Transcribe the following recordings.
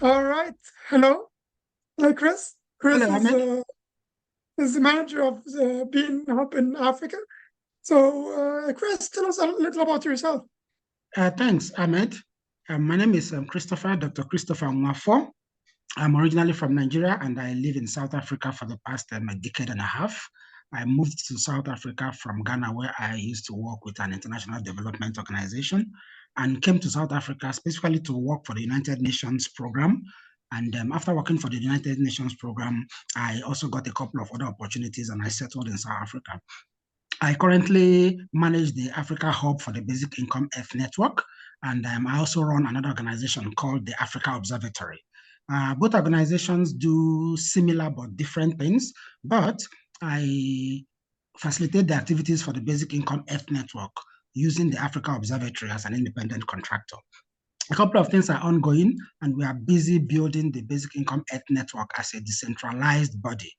All right. Hello. Hello, Chris. Chris Hello, Ahmed. is the manager of the Bean Hub in Africa. So, Chris, tell us a little about yourself. Thanks, Ahmed. My name is Dr. Christopher Nwafor. I'm originally from Nigeria and I live in South Africa for the past a decade and a half. I moved to South Africa from Ghana, where I used to work with an international development organization, and came to South Africa specifically to work for the United Nations program. And after working for the United Nations program, I also got a couple of other opportunities and I settled in South Africa. I currently manage the Africa Hub for the Basic Income Earth Network, and I also run another organization called the Africa Observatory. Both organizations do similar but different things, but I facilitate the activities for the Basic Income Earth Network using the Africa Observatory as an independent contractor. A couple of things are ongoing, and we are busy building the Basic Income Earth Network as a decentralized body.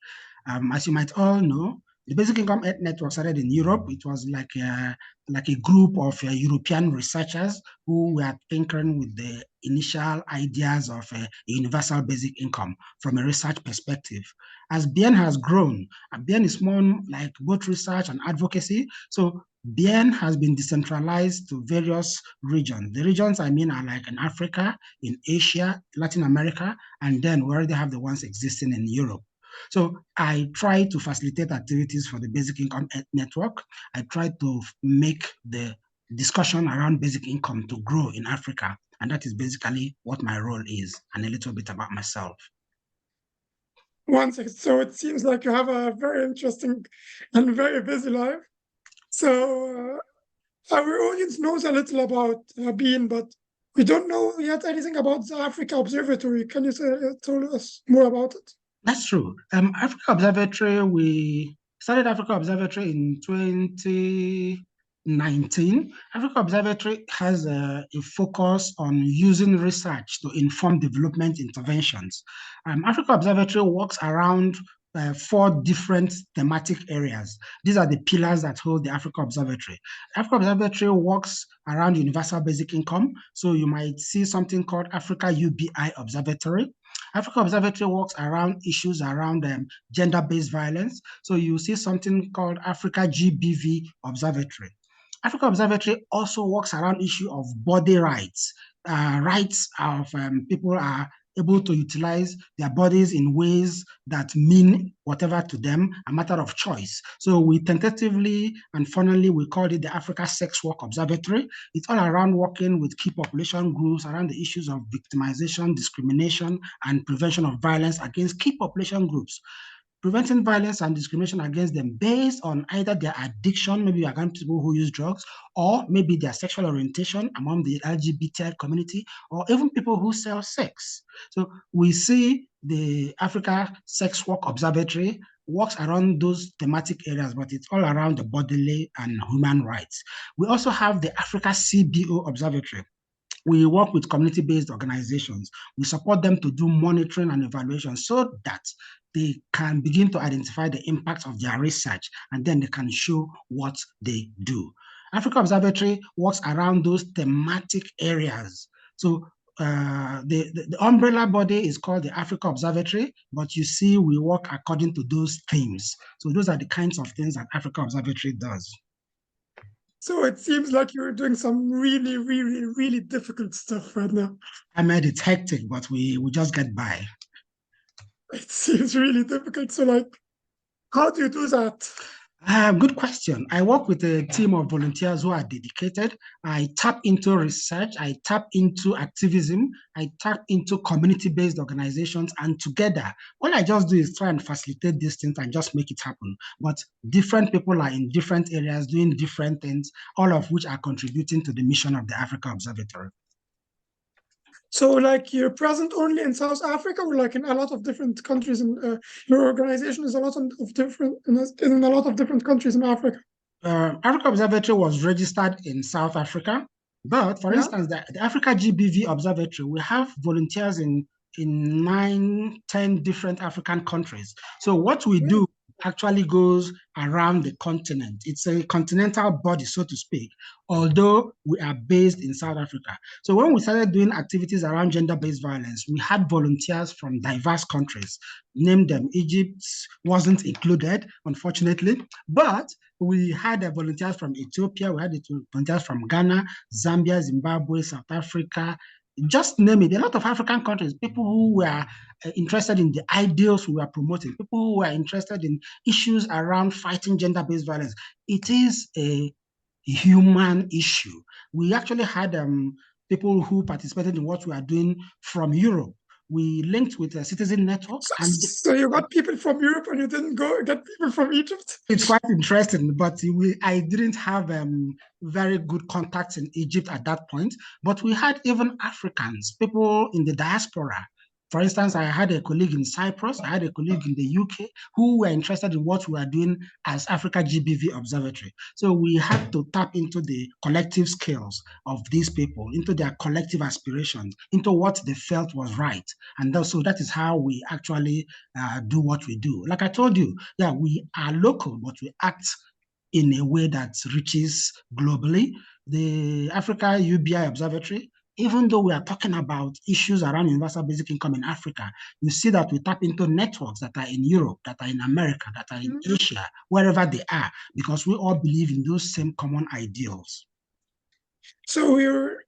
As you might all know, the Basic Income Earth Network started in Europe. It was like a group of European researchers who were tinkering with the initial ideas of a universal basic income from a research perspective. As BN has grown, BN is more like both research and advocacy. So BN has been decentralized to various regions. The regions I mean are like in Africa, in Asia, Latin America, and then we already have the ones existing in Europe. So I try to facilitate activities for the Basic Income Network. I try to make the discussion around basic income to grow in Africa. And that is basically what my role is, and a little bit about myself. One second. So it seems like you have a very interesting and very busy life. So our audience knows a little about Bean, but we don't know yet anything about the Africa Observatory. Can you tell us more about it? That's true. Africa Observatory, we started Africa Observatory in 2019. Africa Observatory has a focus on using research to inform development interventions. Africa Observatory works around 4 different thematic areas. These are the pillars that hold the Africa Observatory. Africa Observatory works around universal basic income. So you might see something called Africa UBI Observatory. Africa Observatory works around issues around gender-based violence. So you see something called Africa GBV Observatory. Africa Observatory also works around issue of body rights. Rights of people are able to utilize their bodies in ways that mean whatever to them, a matter of choice. So we tentatively and funnily, we called it the Africa Sex Work Observatory. It's all around working with key population groups around the issues of victimization, discrimination, and prevention of violence against key population groups. Preventing violence and discrimination against them based on either their addiction, maybe against people who use drugs, or maybe their sexual orientation among the LGBT community, or even people who sell sex. So we see the Africa Sex Work Observatory works around those thematic areas, but it's all around the bodily and human rights. We also have the Africa CBO Observatory. We work with community-based organizations. We support them to do monitoring and evaluation so that they can begin to identify the impact of their research, and then they can show what they do. Africa Observatory works around those thematic areas. So the umbrella body is called the Africa Observatory, but you see we work according to those themes. So those are the kinds of things that Africa Observatory does. So it seems like you're doing some really, really, really difficult stuff right now. I made it hectic, but we just get by. It seems really difficult. So, like, how do you do that? Good question. I work with a team of volunteers who are dedicated. I tap into research, I tap into activism, I tap into community-based organizations, and together, all I just do is try and facilitate these things and just make it happen. But different people are in different areas doing different things, all of which are contributing to the mission of the Africa Observatory. So, like, you're present only in South Africa, or like in a lot of different countries, and your organization is a lot of different in a lot of different countries in Africa. Africa Observatory was registered in South Africa, but for instance, the Africa GBV Observatory, we have volunteers in 9, 10 different African countries. So what we do actually goes around the continent. It's a continental body, so to speak, although we are based in South Africa. So when we started doing activities around gender-based violence, we had volunteers from diverse countries. Name them. Egypt wasn't included, unfortunately, but we had volunteers from Ethiopia, we had volunteers from Ghana, Zambia, Zimbabwe, South Africa, just name it. A lot of African countries, people who were interested in the ideals we were promoting, people who were interested in issues around fighting gender-based violence. It is a human issue. We actually had people who participated in what we are doing from Europe. We linked with a citizen network. So you got people from Europe and you didn't go get people from Egypt? It's quite interesting, but I didn't have very good contacts in Egypt at that point. But we had even Africans, people in the diaspora. For instance, I had a colleague in Cyprus, I had a colleague in the UK who were interested in what we are doing as Africa GBV Observatory. So we had to tap into the collective skills of these people, into their collective aspirations, into what they felt was right. And so that is how we actually do what we do. Like I told you, yeah, we are local, but we act in a way that reaches globally. The Africa UBI Observatory, even though we are talking about issues around universal basic income in Africa, you see that we tap into networks that are in Europe, that are in America, that are in Asia, wherever they are, because we all believe in those same common ideals. So you're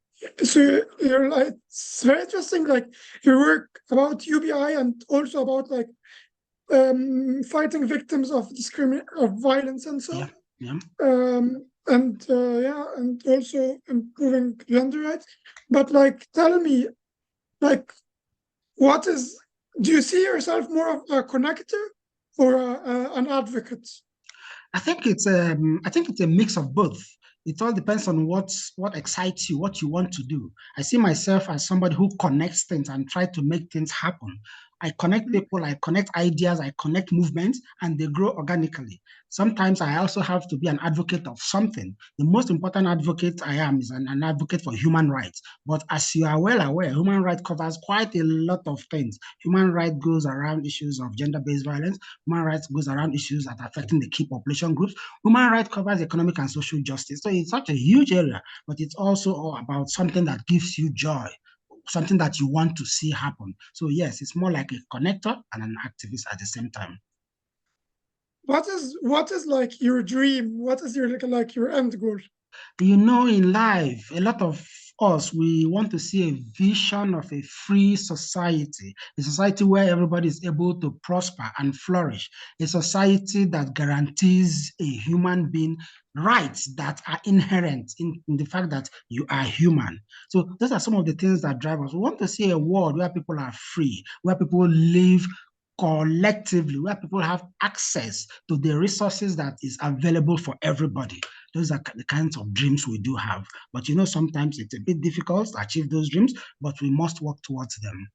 like, it's very interesting, like your work about UBI and also about like fighting victims of violence and so on. Yeah. And also improving gender rights. But like, tell me, like, do you see yourself more of a connector or an advocate? I think it's a mix of both. It all depends on what excites you, what you want to do. I see myself as somebody who connects things and try to make things happen. I connect people, I connect ideas, I connect movements, and they grow organically. Sometimes I also have to be an advocate of something. The most important advocate I am is an advocate for human rights. But as you are well aware, human rights covers quite a lot of things. Human rights goes around issues of gender-based violence. Human rights goes around issues that are affecting the key population groups. Human rights covers economic and social justice. So it's such a huge area, but it's also all about something that gives you joy, something that you want to see happen. So yes, it's more like a connector and an activist at the same time. What is like your dream? What is your like your end goal? You know, in life, a lot of us, we want to see a vision of a free society, a society where everybody is able to prosper and flourish, a society that guarantees a human being rights that are inherent in the fact that you are human. So those are some of the things that drive us. We want to see a world where people are free, where people live collectively, where people have access to the resources that is available for everybody. Those are the kinds of dreams we do have. But you know, sometimes it's a bit difficult to achieve those dreams, but we must work towards them.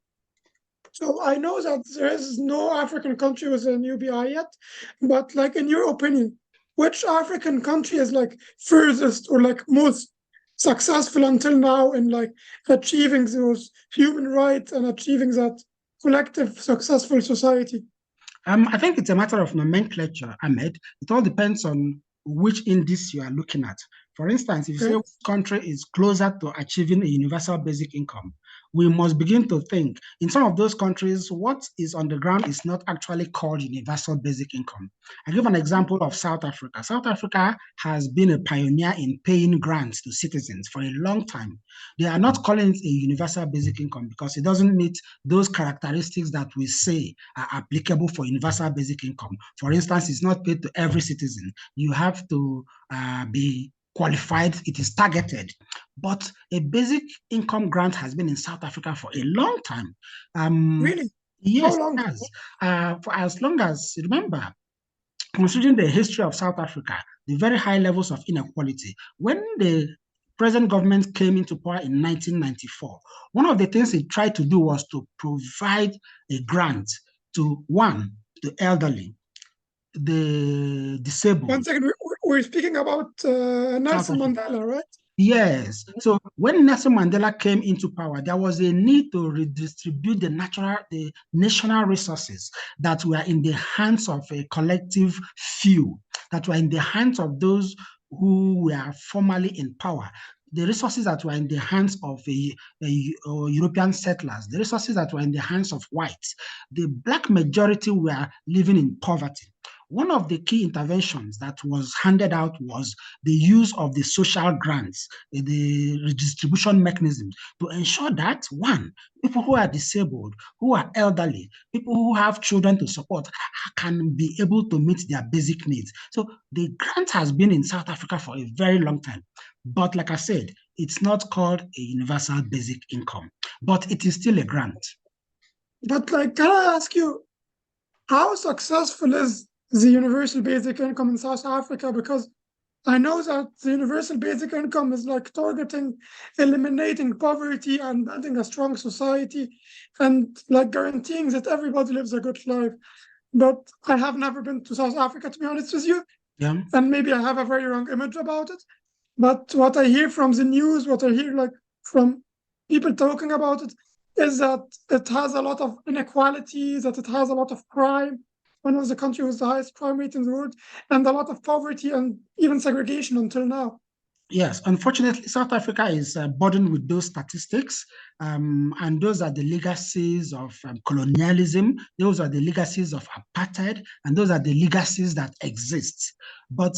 So I know that there is no African country with an UBI yet, but like in your opinion, which African country is like furthest or like most successful until now in like achieving those human rights and achieving that collective successful society? I think it's a matter of nomenclature, Ahmed. It all depends on which index you are looking at. For instance, if you say which country is closer to achieving a universal basic income, we must begin to think in some of those countries, what is on the ground is not actually called universal basic income. I give an example of South Africa. South Africa has been a pioneer in paying grants to citizens for a long time. They are not calling it a universal basic income because it doesn't meet those characteristics that we say are applicable for universal basic income. For instance, it's not paid to every citizen. You have to be qualified, it is targeted. But a basic income grant has been in South Africa for a long time. Really? Yes, How long? it has. For as long as, remember, considering the history of South Africa, the very high levels of inequality, when the present government came into power in 1994, one of the things it tried to do was to provide a grant to the elderly, the disabled. 1 second, we're speaking about Nelson Mandela, right? Yes. So when Nelson Mandela came into power, there was a need to redistribute the national resources that were in the hands of a collective few, that were in the hands of those who were formerly in power. The resources that were in the hands of European settlers, the resources that were in the hands of whites, the Black majority were living in poverty. One of the key interventions that was handed out was the use of the social grants, the redistribution mechanism to ensure that, one, people who are disabled, who are elderly, people who have children to support can be able to meet their basic needs. So the grant has been in South Africa for a very long time. But like I said, it's not called a universal basic income, but it is still a grant. But like, can I ask you, how successful is the universal basic income in South Africa? Because I know that the universal basic income is like targeting eliminating poverty and building a strong society and like guaranteeing that everybody lives a good life. But I have never been to South Africa, to be honest with you, Yeah. and maybe I have a very wrong image about it. But what I hear from the news, what I hear like from people talking about it, is that it has a lot of inequality, that it has a lot of crime, one of the countries with the highest crime rate in the world, and a lot of poverty and even segregation until now. Yes, unfortunately, South Africa is burdened with those statistics, and those are the legacies of colonialism. Those are the legacies of apartheid, and those are the legacies that exist. But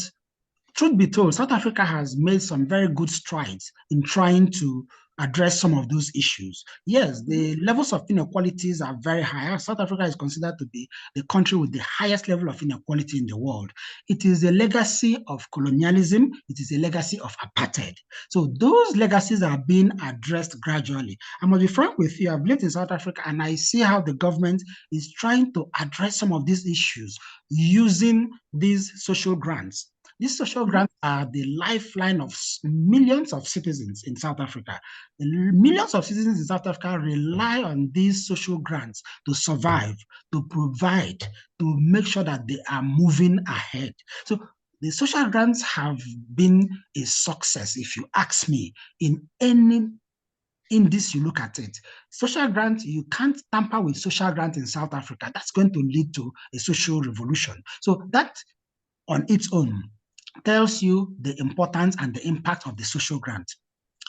truth be told, South Africa has made some very good strides in trying to address some of those issues. Yes, the levels of inequalities are very high. South Africa is considered to be the country with the highest level of inequality in the world. It is a legacy of colonialism. It is a legacy of apartheid. So those legacies are being addressed gradually. I must be frank with you, I've lived in South Africa and I see how the government is trying to address some of these issues using these social grants. These social grants are the lifeline of millions of citizens in South Africa. Millions of citizens in South Africa rely on these social grants to survive, to provide, to make sure that they are moving ahead. So the social grants have been a success, if you ask me, in this you look at it. Social grant, you can't tamper with social grant in South Africa. That's going to lead to a social revolution. So that on its own tells you the importance and the impact of the social grant.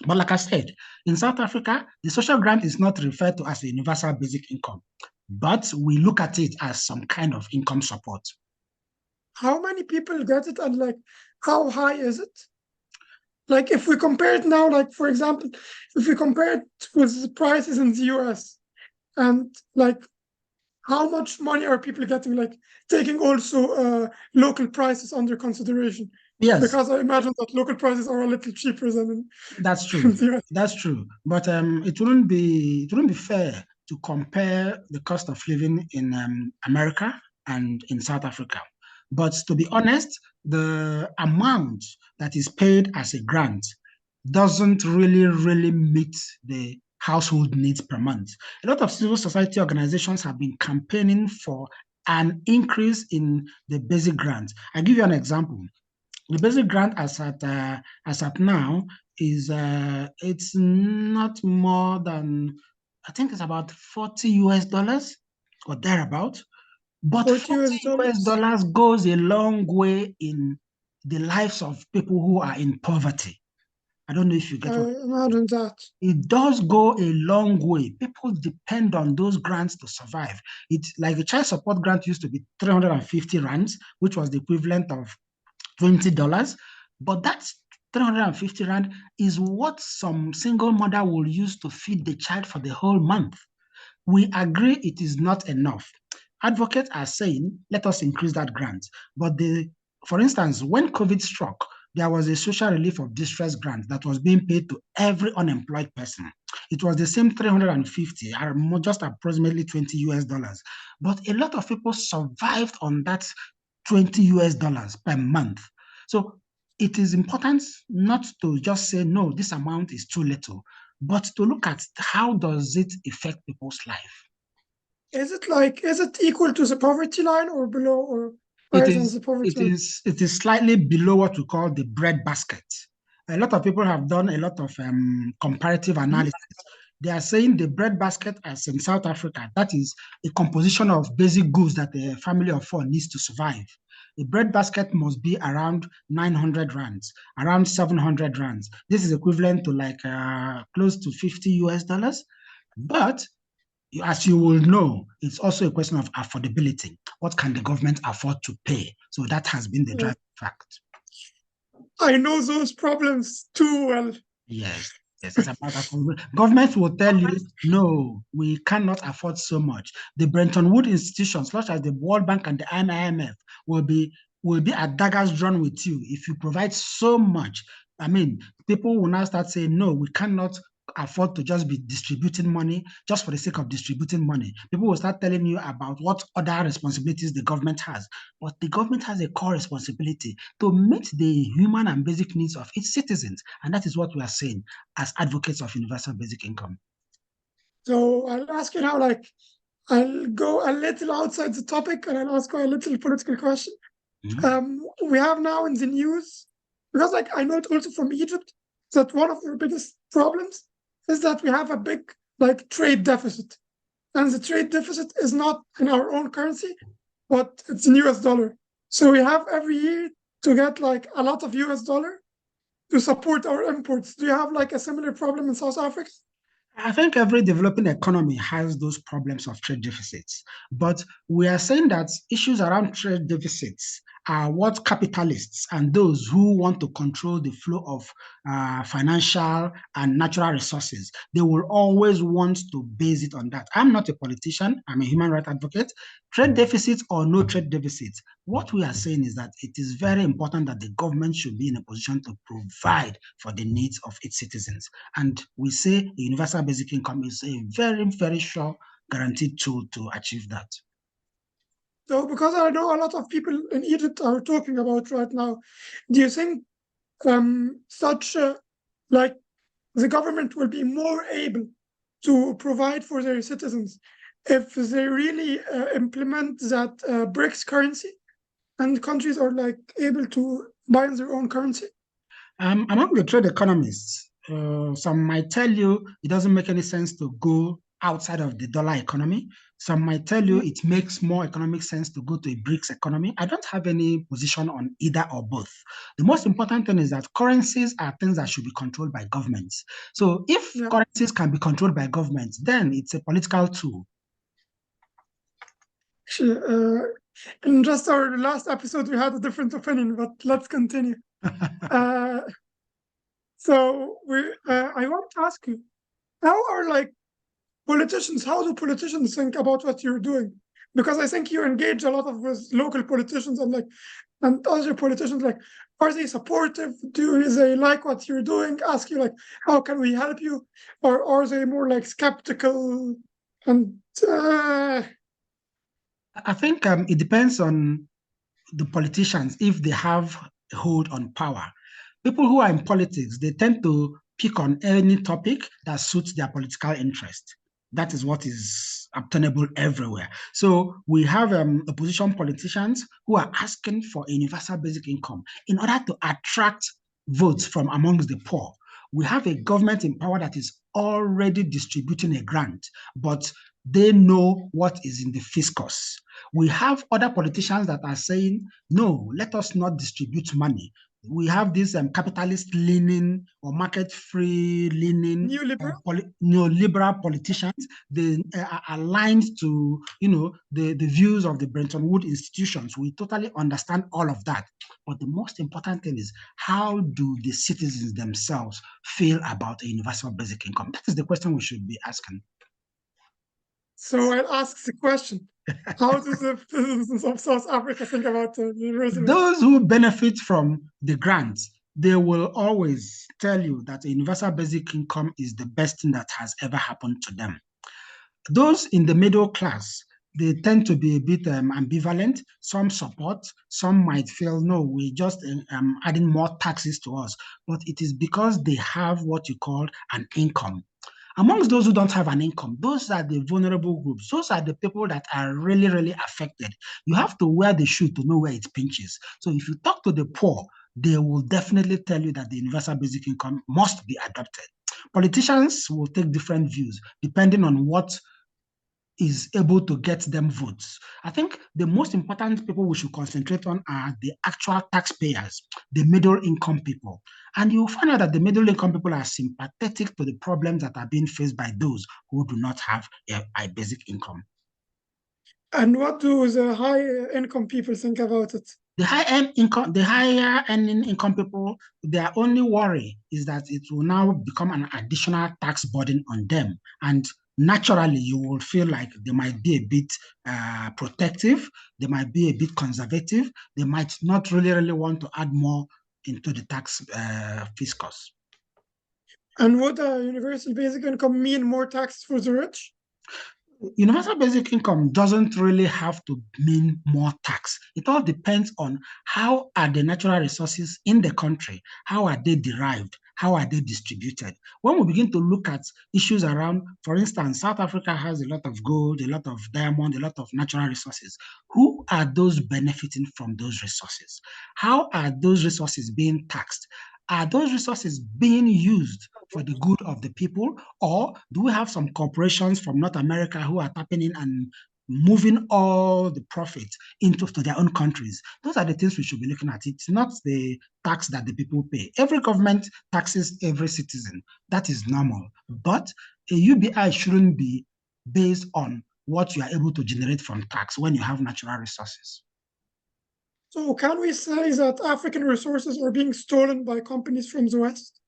But like I said, in South Africa, the social grant is not referred to as a universal basic income, but we look at it as some kind of income support. How many people get it, and like, how high is it? Like, if we compare it now, like, for example, if we compare it with the prices in the US, and like, how much money are people getting, like, taking also local prices under consideration? Yes, Because I imagine that local prices are a little cheaper than that's in true. the US. That's true. But it wouldn't be fair to compare the cost of living in America and in South Africa. But to be honest, the amount that is paid as a grant doesn't really meet the household needs per month. A lot of civil society organizations have been campaigning for an increase in the basic grant. I'll give you an example. The basic grant as at now is it's not more than, I think it's about 40 US dollars or thereabout. But 40 US 40 US dollars. dollars goes a long way in the lives of people who are in poverty. I don't know if you get I what imagine that. it does go a long way. People depend on those grants to survive. It's like the child support grant used to be 350 rands, which was the equivalent of $20. But that's 350 rand is what some single mother will use to feed the child for the whole month. We agree it is not enough. Advocates are saying, let us increase that grant. But for instance, when COVID struck, there was a social relief of distress grant that was being paid to every unemployed person. It was the same 350, just approximately 20 US dollars. But a lot of people survived on that 20 US dollars per month. So it is important not to just say, no, this amount is too little, but to look at how does it affect people's life. Is it equal to the poverty line or below or It higher than is the poverty line? it is slightly below what we call the bread basket. a lot of people have done a lot of comparative analysis. They are saying the bread basket as in South Africa, that is a composition of basic goods that a family of four needs to survive. A bread basket must be around 900 rands, around 700 rands. This is equivalent to like close to 50 US dollars. But as you will know, it's also a question of affordability. What can the government afford to pay? So that has been the driving fact. I know those problems too well. Yes, yes, it's about affordability. Governments will tell you, no, we cannot afford so much. The Bretton Woods institutions, such as the World Bank and the IMF, will be at daggers drawn with you if you provide so much. I mean, people will now start saying, no, we cannot afford to just be distributing money just for the sake of distributing money. People will start telling you about what other responsibilities the government has. But the government has a core responsibility to meet the human and basic needs of its citizens. And that is what we are saying as advocates of universal basic income. So I'll ask you now, like, I'll go a little outside the topic and I'll ask you a little political question. We have now in the news, because like I know it also from Egypt, that one of our biggest problems is that we have a big like trade deficit. And the trade deficit is not in our own currency, but it's in US dollar. So we have every year to get like a lot of US dollar to support our imports. Do you have like a similar problem in South Africa? I think every developing economy has those problems of trade deficits. But we are saying that issues around trade deficits are what capitalists and those who want to control the flow of financial and natural resources, they will always want to base it on that. I'm not a politician, I'm a human rights advocate. Trade deficits or no trade deficits, what we are saying is that it is very important that the government should be in a position to provide for the needs of its citizens. And we say a universal basic income is a very, very sure guaranteed tool to achieve that. So because I know a lot of people in Egypt are talking about right now, do you think such like the government will be more able to provide for their citizens if they really implement that BRICS currency and countries are like able to buy their own currency? Among the trade economists, some might tell you it doesn't make any sense to go outside of the dollar economy. Some might tell you it makes more economic sense to go to a BRICS economy. I don't have any position on either or both. The most important thing is that currencies are things that should be controlled by governments. So if currencies can be controlled by governments, then it's a political tool. In just our last episode, we had a different opinion, but let's continue. So I want to ask you, how are like politicians, how do politicians think about what you're doing? Because I think you engage a lot of with local politicians and other politicians, like, are they supportive? Do they like what you're doing? Ask you like, how can we help you? Or are they more like skeptical? And I think it depends on the politicians if they have a hold on power. People who are in politics, they tend to pick on any topic that suits their political interest. That is what is obtainable everywhere. So we have opposition politicians who are asking for a universal basic income in order to attract votes from amongst the poor. We have a government in power that is already distributing a grant, but they know what is in the fiscus. We have other politicians that are saying, no, let us not distribute money. We have this capitalist leaning or market-free leaning neoliberal politicians. They are aligned to the views of the Bretton Woods institutions. We totally understand all of that. But the most important thing is, how do the citizens themselves feel about a universal basic income? That is the question we should be asking. So I'll ask the question. How do the citizens of South Africa think about the universal? Those who benefit from the grants, they will always tell you that a universal basic income is the best thing that has ever happened to them. Those in the middle class, they tend to be a bit ambivalent. Some support, some might feel, no, we're just adding more taxes to us. But it is because they have what you call an income. Amongst those who don't have an income, those are the vulnerable groups. Those are the people that are really, really affected. You have to wear the shoe to know where it pinches. So if you talk to the poor, they will definitely tell you that the universal basic income must be adopted. Politicians will take different views depending on what is able to get them votes. I think the most important people we should concentrate on are the actual taxpayers, the middle income people. And you'll find out that the middle income people are sympathetic to the problems that are being faced by those who do not have a basic income. And what do the high income people think about it? The higher earning income people, their only worry is that it will now become an additional tax burden on them. And naturally, you will feel like they might be a bit protective, they might be a bit conservative, they might not really want to add more into the tax fiscus. And would a universal basic income mean more taxes for the rich? Universal basic income doesn't really have to mean more tax. It all depends on how are the natural resources in the country, how are they derived, how are they distributed. When we begin to look at issues around, for instance, South Africa has a lot of gold, a lot of diamond, a lot of natural resources. Who are those benefiting from those resources? How are those resources being taxed? Are those resources being used for the good of the people, or do we have some corporations from North America who are tapping in and moving all the profit into their own countries? Those are the things we should be looking at. It's not the tax that the people pay. Every government taxes every citizen. That is normal. But a UBI shouldn't be based on what you are able to generate from tax when you have natural resources. So can we say that African resources are being stolen by companies from the West?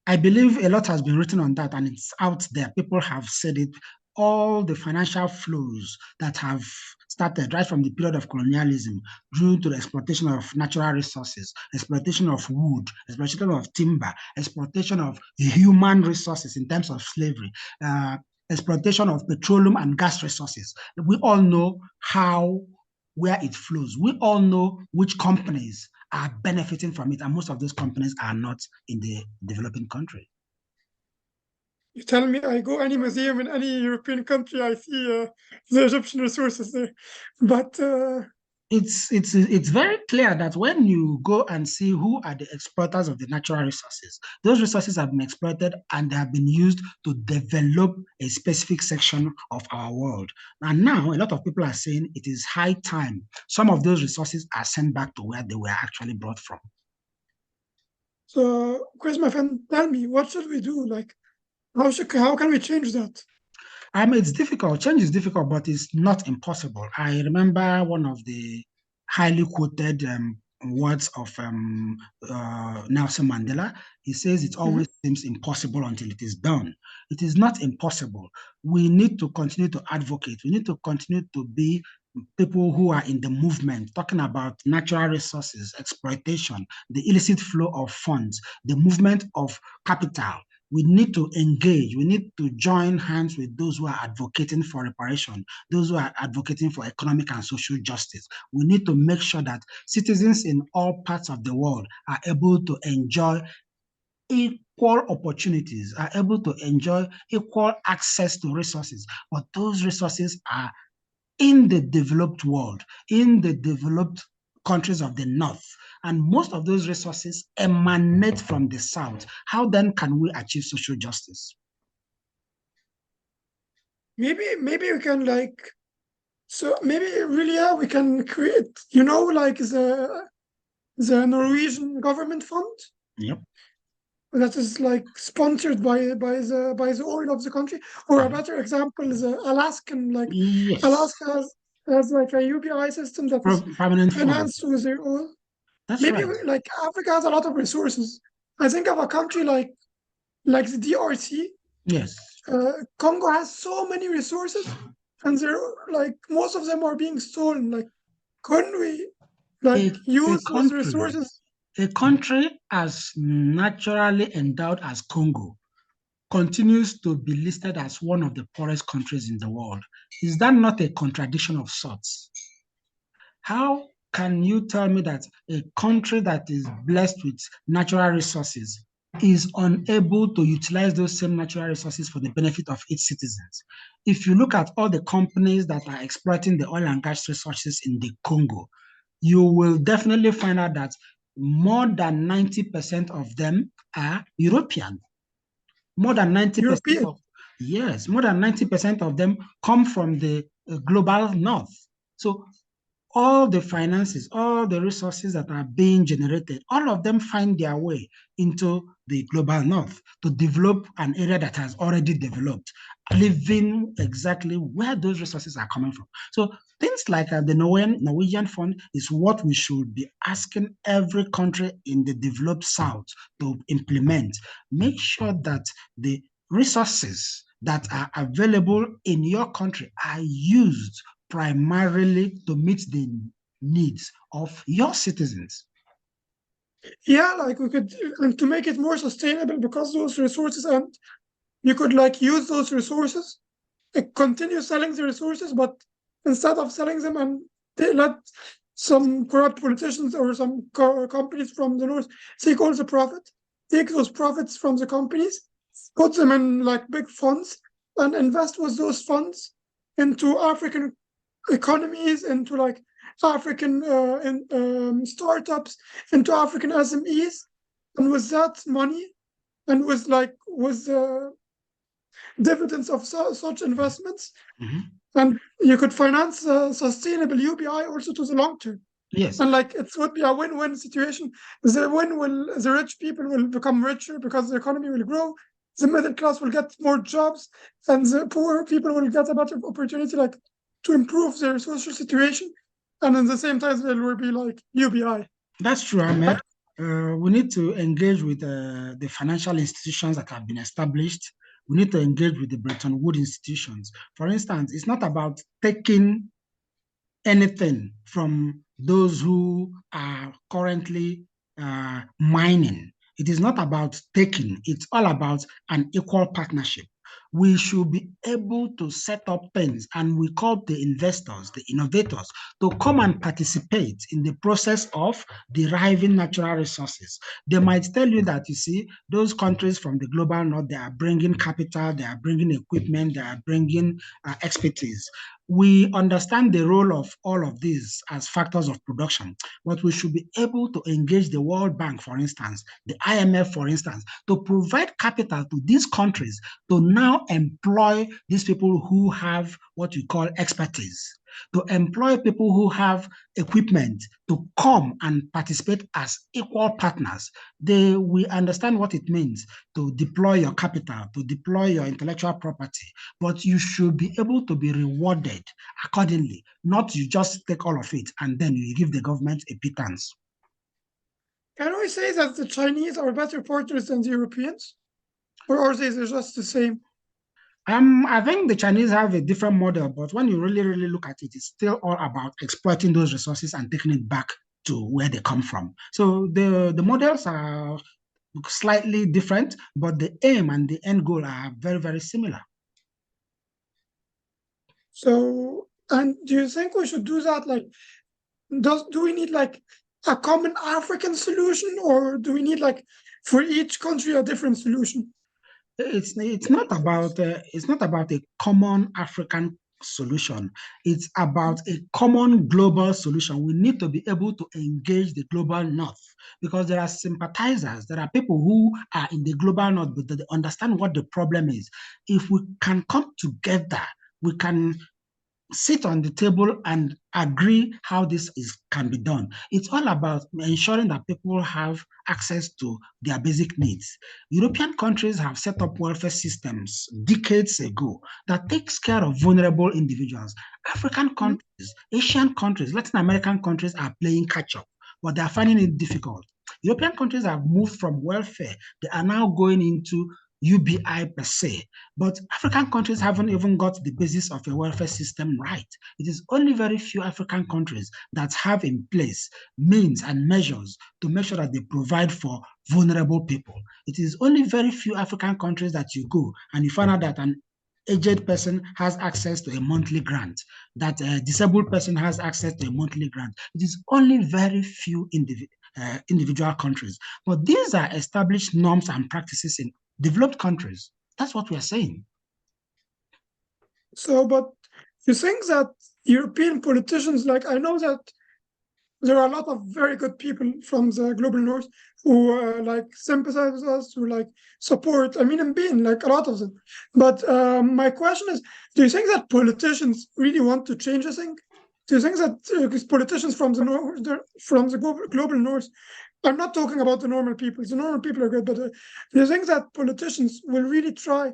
I believe a lot has been written on that, and it's out there. People have said it. All the financial flows that have started right from the period of colonialism due to the exploitation of natural resources, exploitation of wood, exploitation of timber, exploitation of human resources in terms of slavery, exploitation of petroleum and gas resources. We all know where it flows. We all know which companies are benefiting from it, and most of those companies are not in the developing country. You tell me, I go any museum in any European country, I see the Egyptian resources there. But it's very clear that when you go and see who are the exploiters of the natural resources, those resources have been exploited and they have been used to develop a specific section of our world. And now a lot of people are saying it is high time some of those resources are sent back to where they were actually brought from. So, Chris, my friend, tell me, what should we do? Like, how can we change that? It's difficult. Change is difficult, but it's not impossible. I remember one of the highly quoted words of Nelson Mandela. He says it always seems impossible until it is done. It is not impossible. We need to continue to advocate. We need to continue to be people who are in the movement, talking about natural resources, exploitation, the illicit flow of funds, the movement of capital. We need to engage. We need to join hands with those who are advocating for reparation, those who are advocating for economic and social justice. We need to make sure that citizens in all parts of the world are able to enjoy equal opportunities, are able to enjoy equal access to resources. But those resources are in the developed world, in the developed countries of the North. And most of those resources emanate from the South. How then can we achieve social justice? Maybe we can maybe really we can create, like the Norwegian government fund. Yep. That is like sponsored by the oil of the country. Or a better example is Alaskan, yes. Alaska has like a UBI system that is permanent financed with their oil. That's Maybe right. like Africa has a lot of resources. I think of a country like the DRC. Yes. Congo has so many resources, and they're like most of them are being stolen. Like, couldn't we use those resources? A country as naturally endowed as Congo continues to be listed as one of the poorest countries in the world. Is that not a contradiction of sorts? How can you tell me that a country that is blessed with natural resources is unable to utilize those same natural resources for the benefit of its citizens? If you look at all the companies that are exploiting the oil and gas resources in the Congo, you will definitely find out that more than 90% of them are European. More than 90% European. of, yes, more than 90% of them come from the global north. So all the finances, all the resources that are being generated, all of them find their way into the global north to develop an area that has already developed, leaving exactly where those resources are coming from. So things like the Norwegian fund is what we should be asking every country in the developed south to implement. Make sure that the resources that are available in your country are used primarily to meet the needs of your citizens. Yeah, like we could, and to make it more sustainable, because those resources, and you could like use those resources, continue selling the resources, but instead of selling them, and they let some corrupt politicians or some companies from the north take all the profit, take those profits from the companies, put them in like big funds, and invest with those funds into African economies, into like African startups, into African SMEs, and with that money, and with dividends of such investments, and you could finance sustainable UBI also to the long term. Yes. And like it would be a win-win situation. The rich people will become richer because the economy will grow. The middle class will get more jobs, and the poor people will get a better opportunity, like to improve their social situation. And at the same time, there will be like UBI. That's true, Ahmed. We need to engage with the financial institutions that have been established. We need to engage with the Bretton Woods institutions. For instance, it's not about taking anything from those who are currently mining. It is not about taking, it's all about an equal partnership. We should be able to set up things, and we call the investors, the innovators, to come and participate in the process of deriving natural resources. They might tell you that, you see, those countries from the global north, they are bringing capital, they are bringing equipment, they are bringing expertise. We understand the role of all of these as factors of production, but we should be able to engage the World Bank, for instance, the IMF, for instance, to provide capital to these countries to now employ these people who have what we call expertise, to employ people who have equipment to come and participate as equal partners. We understand what it means to deploy your capital, to deploy your intellectual property, but you should be able to be rewarded accordingly, not you just take all of it and then you give the government a pittance. Can we say that the Chinese are better partners than the Europeans? Or are they just the same? I think the Chinese have a different model, but when you really, really look at it, it's still all about exploiting those resources and taking it back to where they come from. So the models are slightly different, but the aim and the end goal are very, very similar. So, and do you think we should do that? Like, do we need like a common African solution, or do we need like for each country a different solution? It's not about a common African solution. It's about a common global solution. We need to be able to engage the global north, because there are sympathizers. There are people who are in the global north, but they understand what the problem is. If we can come together, we can sit on the table and agree how can be done. It's all about ensuring that people have access to their basic needs. European countries have set up welfare systems decades ago that takes care of vulnerable individuals. African countries, Asian countries, Latin American countries are playing catch up, but they are finding it difficult. European countries have moved from welfare. They are now going into UBI per se, but African countries haven't even got the basis of a welfare system right. It is only very few African countries that have in place means and measures to make sure that they provide for vulnerable people. It is only very few African countries that you go and you find out that an aged person has access to a monthly grant, that a disabled person has access to a monthly grant. It is only very few individual countries. But these are established norms and practices in developed countries. That's what we are saying. So, but you think that European politicians, like I know that there are a lot of very good people from the global north who like sympathize with us, who like support. I mean, I'm being like a lot of them. But my question is, do you think that politicians really want to change a thing? Do you think that politicians from the north, from the global north, I'm not talking about the normal people. The normal people are good, but do you think that politicians will really try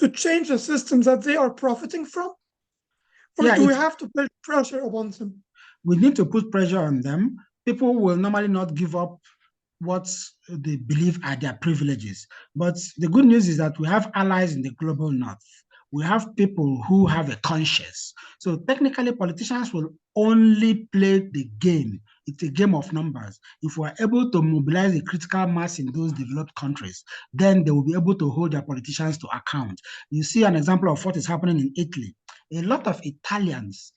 to change the system that they are profiting from? Or Yeah, do we have to put pressure upon them? we need to put pressure on them. People will normally not give up what they believe are their privileges. But the good news is that we have allies in the global north. We have people who have a conscience. So technically, politicians will only play the game. It's a game of numbers. If we're able to mobilize a critical mass in those developed countries, then they will be able to hold their politicians to account. You see an example of what is happening in Italy. A lot of Italians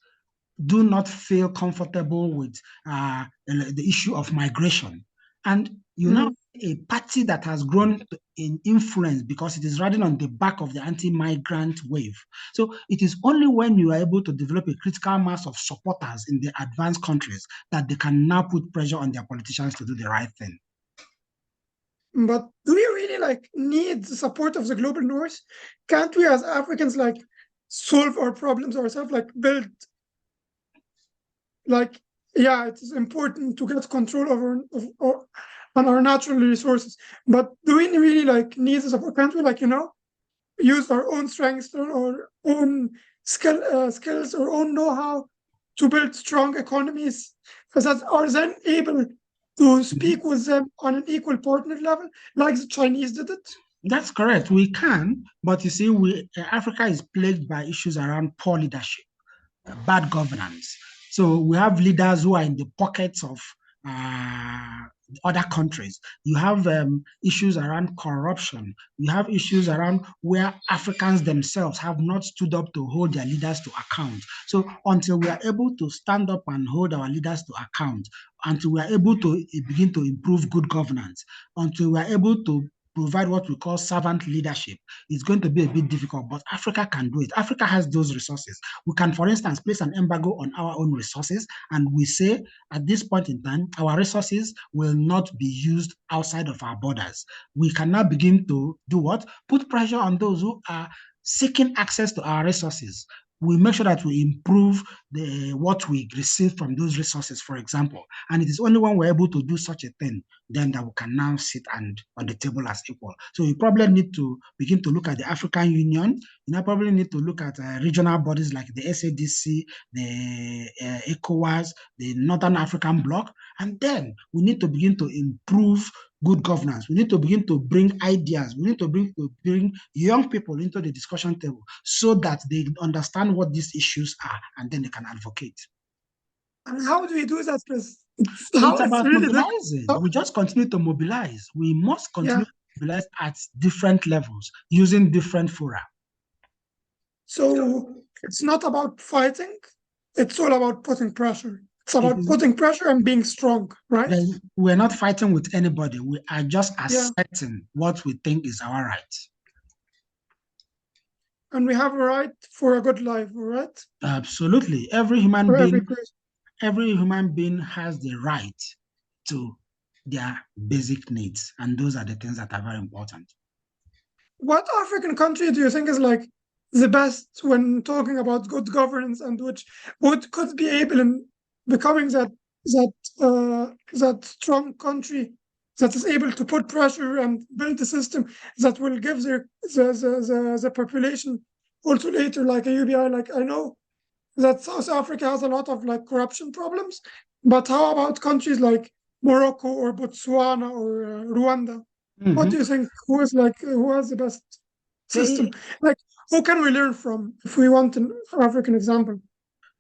do not feel comfortable with the issue of migration. And you now a party that has grown in influence because it is riding on the back of the anti-migrant wave. So it is only when you are able to develop a critical mass of supporters in the advanced countries that they can now put pressure on their politicians to do the right thing. But do we really like need the support of the global north? Can't we as Africans like solve our problems ourselves, like build like yeah, it is important to get control over on our natural resources. But do we really like need the support? Can't we like, use our own strengths or our own skills or own know-how to build strong economies that are then able to speak with them on an equal partner level, like the Chinese did it? That's correct. We can, but you see, Africa is plagued by issues around poor leadership, bad governance. So we have leaders who are in the pockets of other countries. You have issues around corruption. You have issues around where Africans themselves have not stood up to hold their leaders to account. So until we are able to stand up and hold our leaders to account, until we are able to begin to improve good governance, until we are able to provide what we call servant leadership, it's going to be a bit difficult, but Africa can do it. Africa has those resources. We can, for instance, place an embargo on our own resources, and we say at this point in time, our resources will not be used outside of our borders. We can now begin to do what? Put pressure on those who are seeking access to our resources. We make sure that we improve what we receive from those resources, for example. And it is only when we're able to do such a thing, then that we can now sit and on the table as equal. So we probably need to begin to look at the African Union. Probably need to look at regional bodies like the SADC, the ECOWAS, the Northern African Bloc, and then we need to begin to improve good governance. We need to begin to bring ideas. We need to bring young people into the discussion table so that they understand what these issues are, and then they can advocate. And how do we do that, Chris? It's about really mobilizing. We just continue to mobilize. We must continue to mobilize at different levels using different fora. So it's not about fighting. It's all about putting pressure. It's about putting pressure and being strong, right? We're not fighting with anybody. We are just asserting what we think is our right. And we have a right for a good life, right? Absolutely. Every human being has the right to their basic needs. And those are the things that are very important. What African country do you think is like the best when talking about good governance, and which could be able in becoming that strong country that is able to put pressure and build a system that will give the population also later like a UBI? Like, I know that South Africa has a lot of like corruption problems, but how about countries like Morocco or Botswana or Rwanda? What do you think? Who has the best system? Like, who can we learn from if we want an African example?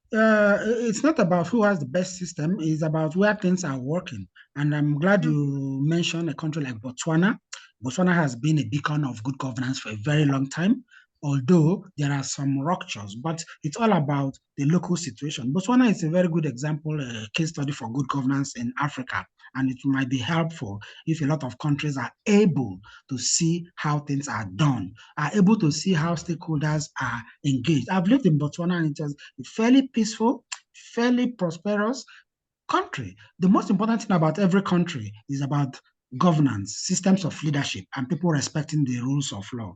It's not about who has the best system. It's about where things are working. And I'm glad you mentioned a country like Botswana. Botswana has been a beacon of good governance for a very long time, although there are some ruptures, but it's all about the local situation. Botswana is a very good example, a case study for good governance in Africa. And it might be helpful if a lot of countries are able to see how things are done, are able to see how stakeholders are engaged. I've lived in Botswana and it was fairly peaceful, fairly prosperous, country. The most important thing about every country is about governance, systems of leadership, and people respecting the rules of law.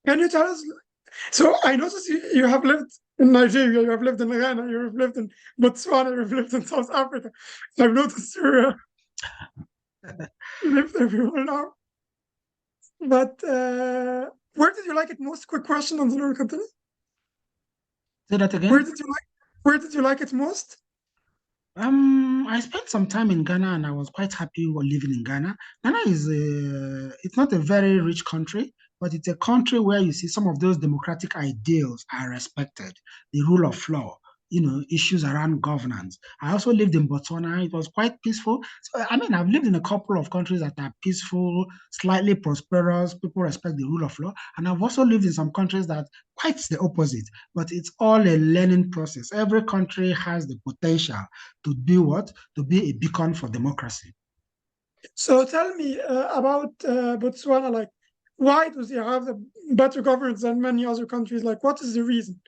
Can you tell us? So I noticed you have lived in Nigeria, you have lived in Ghana, you have lived in Botswana, you have lived in South Africa. I've noticed you lived everywhere now. But where did you like it most? Quick question, and then we'll continue. Say that again. Where did you like it most? I spent some time in Ghana and I was quite happy while living in Ghana. Ghana is it's not a very rich country, but it's a country where you see some of those democratic ideals are respected, the rule of law, issues around governance. I also lived in Botswana. It was quite peaceful. So, I mean, I've lived in a couple of countries that are peaceful, slightly prosperous, people respect the rule of law. And I've also lived in some countries that quite the opposite, but it's all a learning process. Every country has the potential to be what? To be a beacon for democracy. So tell me about Botswana. Like, why does they have the better governance than many other countries? Like, what is the reason?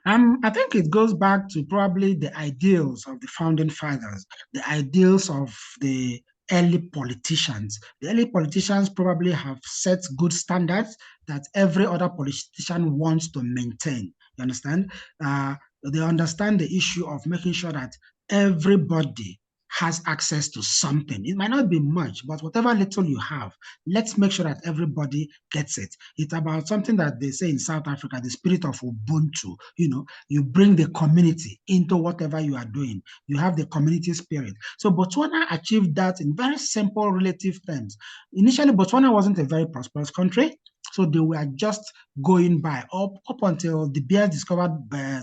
I think it goes back to probably the ideals of the founding fathers, the ideals of the early politicians. The early politicians probably have set good standards that every other politician wants to maintain. You understand? They understand the issue of making sure that everybody has access to something. It might not be much, but whatever little you have, let's make sure that everybody gets it. It's about something that they say in South Africa, the spirit of Ubuntu. You bring the community into whatever you are doing. You have the community spirit. So Botswana achieved that in very simple relative terms. Initially, Botswana wasn't a very prosperous country. So they were just going by up until De Beers discovered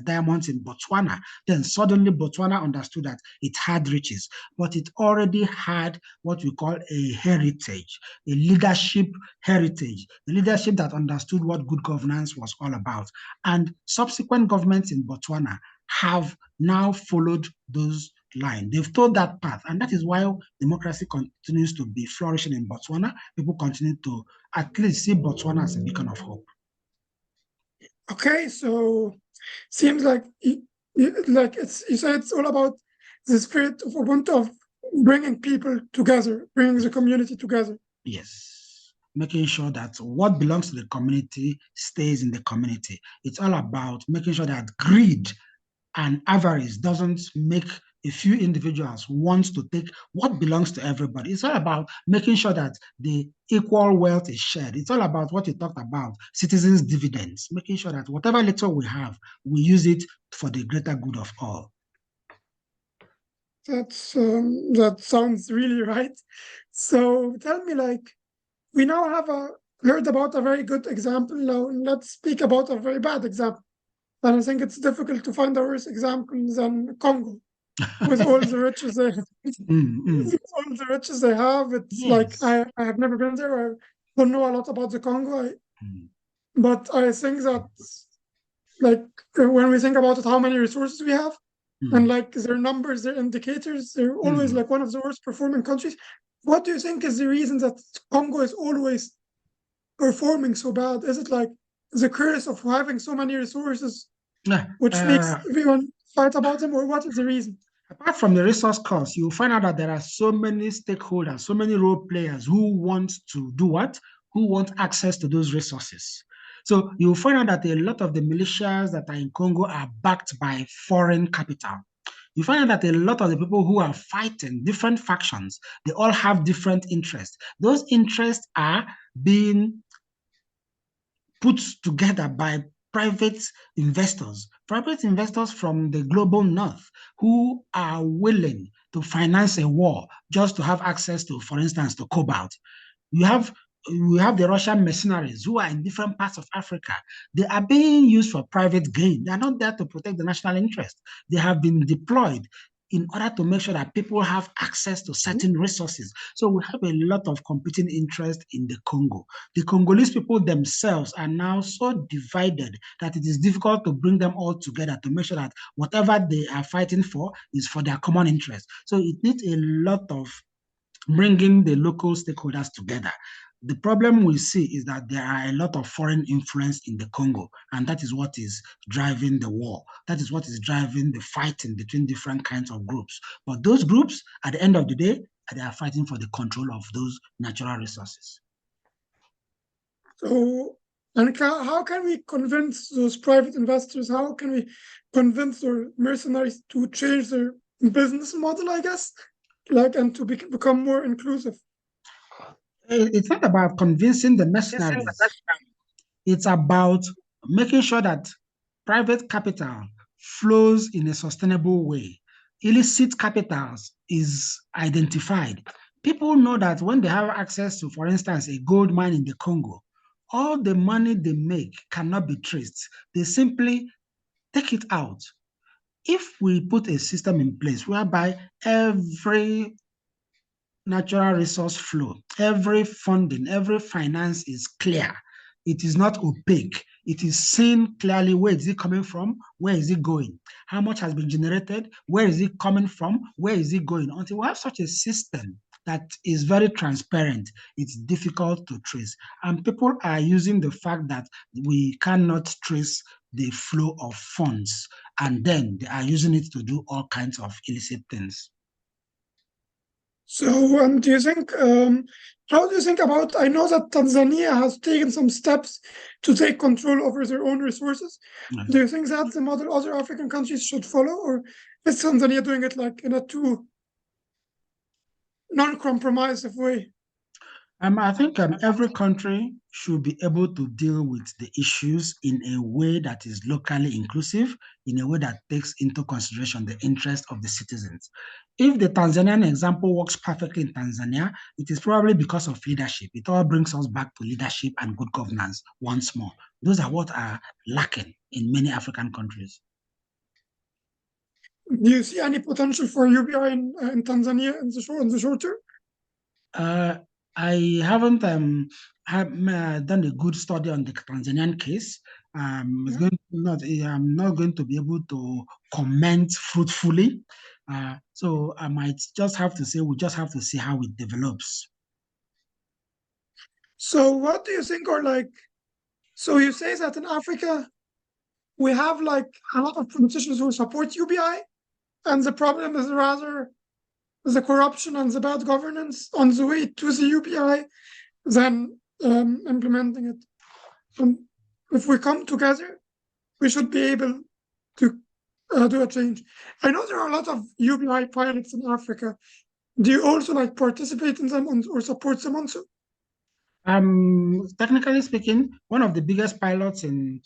diamonds in Botswana. Then suddenly Botswana understood that it had riches, but it already had what we call a heritage, a leadership heritage, the leadership that understood what good governance was all about. And subsequent governments in Botswana have now followed those lines. They've told that path, and that is why democracy continues to be flourishing in Botswana. People continue to at least see Botswana as a beacon of hope. Okay, so seems like you said it's all about the spirit of Ubuntu, of bringing people together, bringing the community together. Yes, making sure that what belongs to the community stays in the community. It's all about making sure that greed and avarice doesn't make a few individuals want to take what belongs to everybody. It's all about making sure that the equal wealth is shared. It's all about what you talked about, citizens' dividends, making sure that whatever little we have, we use it for the greater good of all. That sounds really right. So tell me, like, we now have heard about a very good example. Now let's speak about a very bad example. And I think it's difficult to find a worse example than Congo, with all the riches they have. With all the riches they have. It's like I have never been there. I don't know a lot about the Congo, but I think that, like, when we think about it, how many resources we have, and like their numbers, their indicators, they're always like one of the worst performing countries. What do you think is the reason that Congo is always performing so bad? Is it like the curse of having so many resources, which makes everyone fight about them, or what is the reason? Apart from the resource cost, you'll find out that there are so many stakeholders, so many role players who want to do what? Who want access to those resources. So you'll find out that a lot of the militias that are in Congo are backed by foreign capital. You find out that a lot of the people who are fighting different factions, they all have different interests. Those interests are being put together by private investors from the global north who are willing to finance a war just to have access to, for instance, to cobalt. We have the Russian mercenaries who are in different parts of Africa. They are being used for private gain. They are not there to protect the national interest. They have been deployed in order to make sure that people have access to certain resources. So we have a lot of competing interest in the Congo. The Congolese people themselves are now so divided that it is difficult to bring them all together to make sure that whatever they are fighting for is for their common interest. So it needs a lot of bringing the local stakeholders together. The problem we see is that there are a lot of foreign influence in the Congo, and that is what is driving the war. That is what is driving the fighting between different kinds of groups. But those groups, at the end of the day, they are fighting for the control of those natural resources. So, and how can we convince those private investors? How can we convince their mercenaries to change their business model, I guess, and to become more inclusive? It's not about convincing the mercenaries. It's about making sure that private capital flows in a sustainable way. Illicit capitals is identified. People know that when they have access to, for instance, a gold mine in the Congo, all the money they make cannot be traced. They simply take it out. If we put a system in place whereby every natural resource flow, every funding, every finance is clear, it is not opaque, it is seen clearly where is it coming from, where is it going, how much has been generated, where is it coming from, where is it going. Until we have such a system that is very transparent, it's difficult to trace. And people are using the fact that we cannot trace the flow of funds, and then they are using it to do all kinds of illicit things. So, do you think, how do you think about, I know that Tanzania has taken some steps to take control over their own resources. Yes. Do you think that's the model other African countries should follow, or is Tanzania doing it like in a too non-compromissive way? I think every country should be able to deal with the issues in a way that is locally inclusive, in a way that takes into consideration the interest of the citizens. If the Tanzanian example works perfectly in Tanzania, it is probably because of leadership. It all brings us back to leadership and good governance once more. Those are what are lacking in many African countries. Do you see any potential for UBI in Tanzania in the short term? I haven't done a good study on the Tanzanian case. I'm not going to be able to comment fruitfully. So I might just have to say we just have to see how it develops. So what do you think are like, so you say that in Africa, we have like a lot of politicians who support UBI, and the problem is rather the corruption and the bad governance on the way to the UBI than implementing it. And if we come together, we should be able to do a change. I know there are a lot of UBI pilots in Africa. Do you also like participate in them or support them also? Technically speaking, one of the biggest pilots in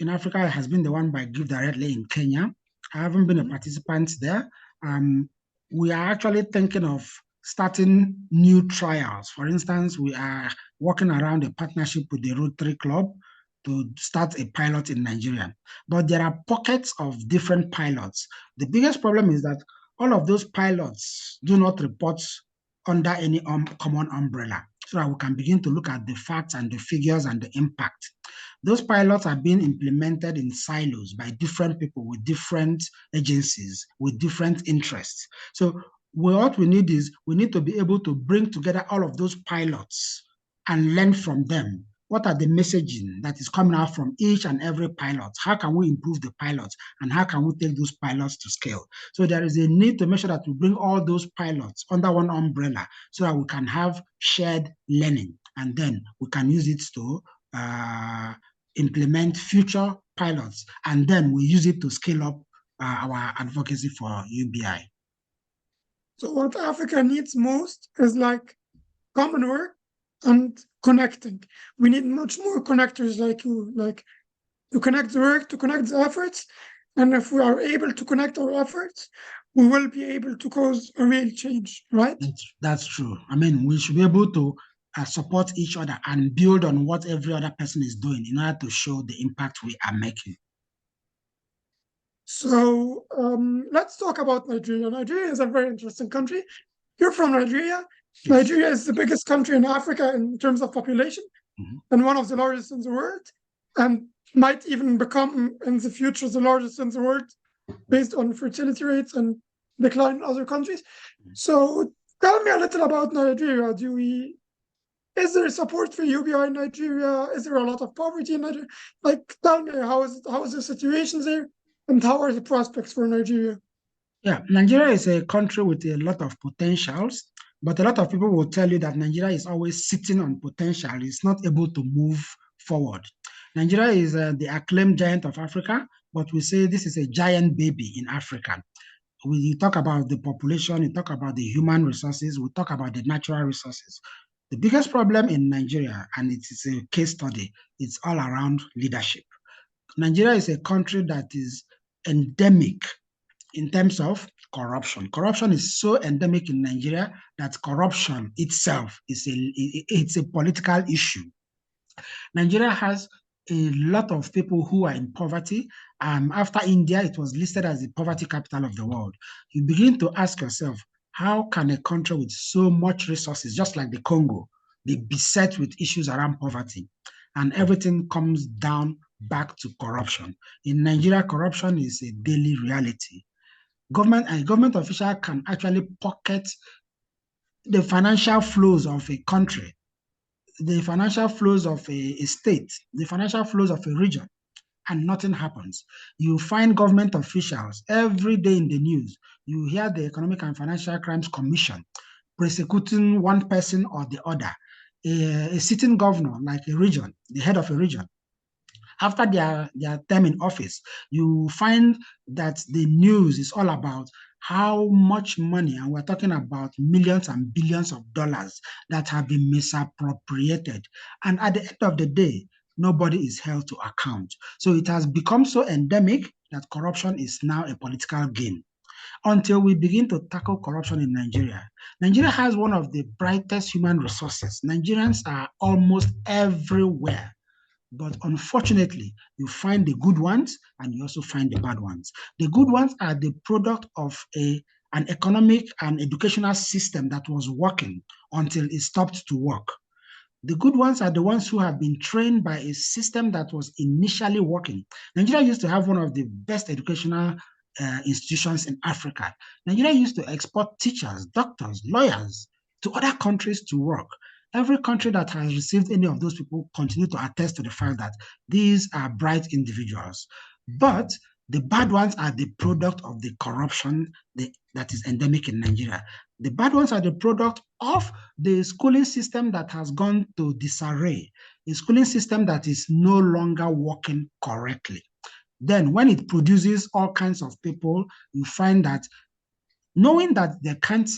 Africa has been the one by Give Directly in Kenya. I haven't been a participant there. We are actually thinking of starting new trials. For instance, we are working around a partnership with the Rotary Club to start a pilot in Nigeria. But there are pockets of different pilots. The biggest problem is that all of those pilots do not report under any common umbrella, so that we can begin to look at the facts and the figures and the impact. Those pilots are being implemented in silos by different people with different agencies, with different interests. So what we need is we need to be able to bring together all of those pilots and learn from them. What are the messaging that is coming out from each and every pilot? How can we improve the pilots? And how can we take those pilots to scale? So there is a need to make sure that we bring all those pilots under one umbrella so that we can have shared learning. And then we can use it to implement future pilots. And then we use it to scale up our advocacy for UBI. So what Africa needs most is like common work and connecting. We need much more connectors like you, like to connect the work, to connect the efforts. And if we are able to connect our efforts, we will be able to cause a real change, right? That's true. I mean, we should be able to support each other and build on what every other person is doing in order to show the impact we are making. So let's talk about Nigeria. Nigeria is a very interesting country. You're from Nigeria. Yes. Nigeria is the biggest country in Africa in terms of population, and one of the largest in the world, and might even become in the future the largest in the world based on fertility rates and decline in other countries. So tell me a little about Nigeria. is there support for UBI in Nigeria? Is there a lot of poverty in Nigeria? Like, tell me, how is the situation there, and how are the prospects for Nigeria? Yeah, Nigeria is a country with a lot of potentials, but a lot of people will tell you that Nigeria is always sitting on potential. It's not able to move forward. Nigeria is the acclaimed giant of Africa, but we say this is a giant baby in Africa. We talk about the population, we talk about the human resources, we talk about the natural resources. The biggest problem in Nigeria, and it is a case study, it's all around leadership. Nigeria is a country that is endemic in terms of corruption. Corruption is so endemic in Nigeria that corruption itself is it's a political issue. Nigeria has a lot of people who are in poverty. After India, it was listed as the poverty capital of the world. You begin to ask yourself, how can a country with so much resources, just like the Congo, be beset with issues around poverty? And everything comes down back to corruption. In Nigeria, corruption is a daily reality. Government official can actually pocket the financial flows of a country, the financial flows of a state, the financial flows of a region, and nothing happens. You find government officials every day in the news. You hear the Economic and Financial Crimes Commission prosecuting one person or the other. A sitting governor, like a region, the head of a region, after their term in office, you find that the news is all about how much money, and we're talking about millions and billions of dollars that have been misappropriated. And at the end of the day, nobody is held to account. So it has become so endemic that corruption is now a political game. Until we begin to tackle corruption in Nigeria, Nigeria has one of the brightest human resources. Nigerians are almost everywhere. But unfortunately, you find the good ones and you also find the bad ones. The good ones are the product of an economic and educational system that was working until it stopped to work. The good ones are the ones who have been trained by a system that was initially working. Nigeria used to have one of the best educational institutions in Africa. Nigeria used to export teachers, doctors, lawyers to other countries to work. Every country that has received any of those people continue to attest to the fact that these are bright individuals. But the bad ones are the product of the corruption that is endemic in Nigeria. The bad ones are the product of the schooling system that has gone to disarray, a schooling system that is no longer working correctly. Then when it produces all kinds of people, you find that knowing that they can't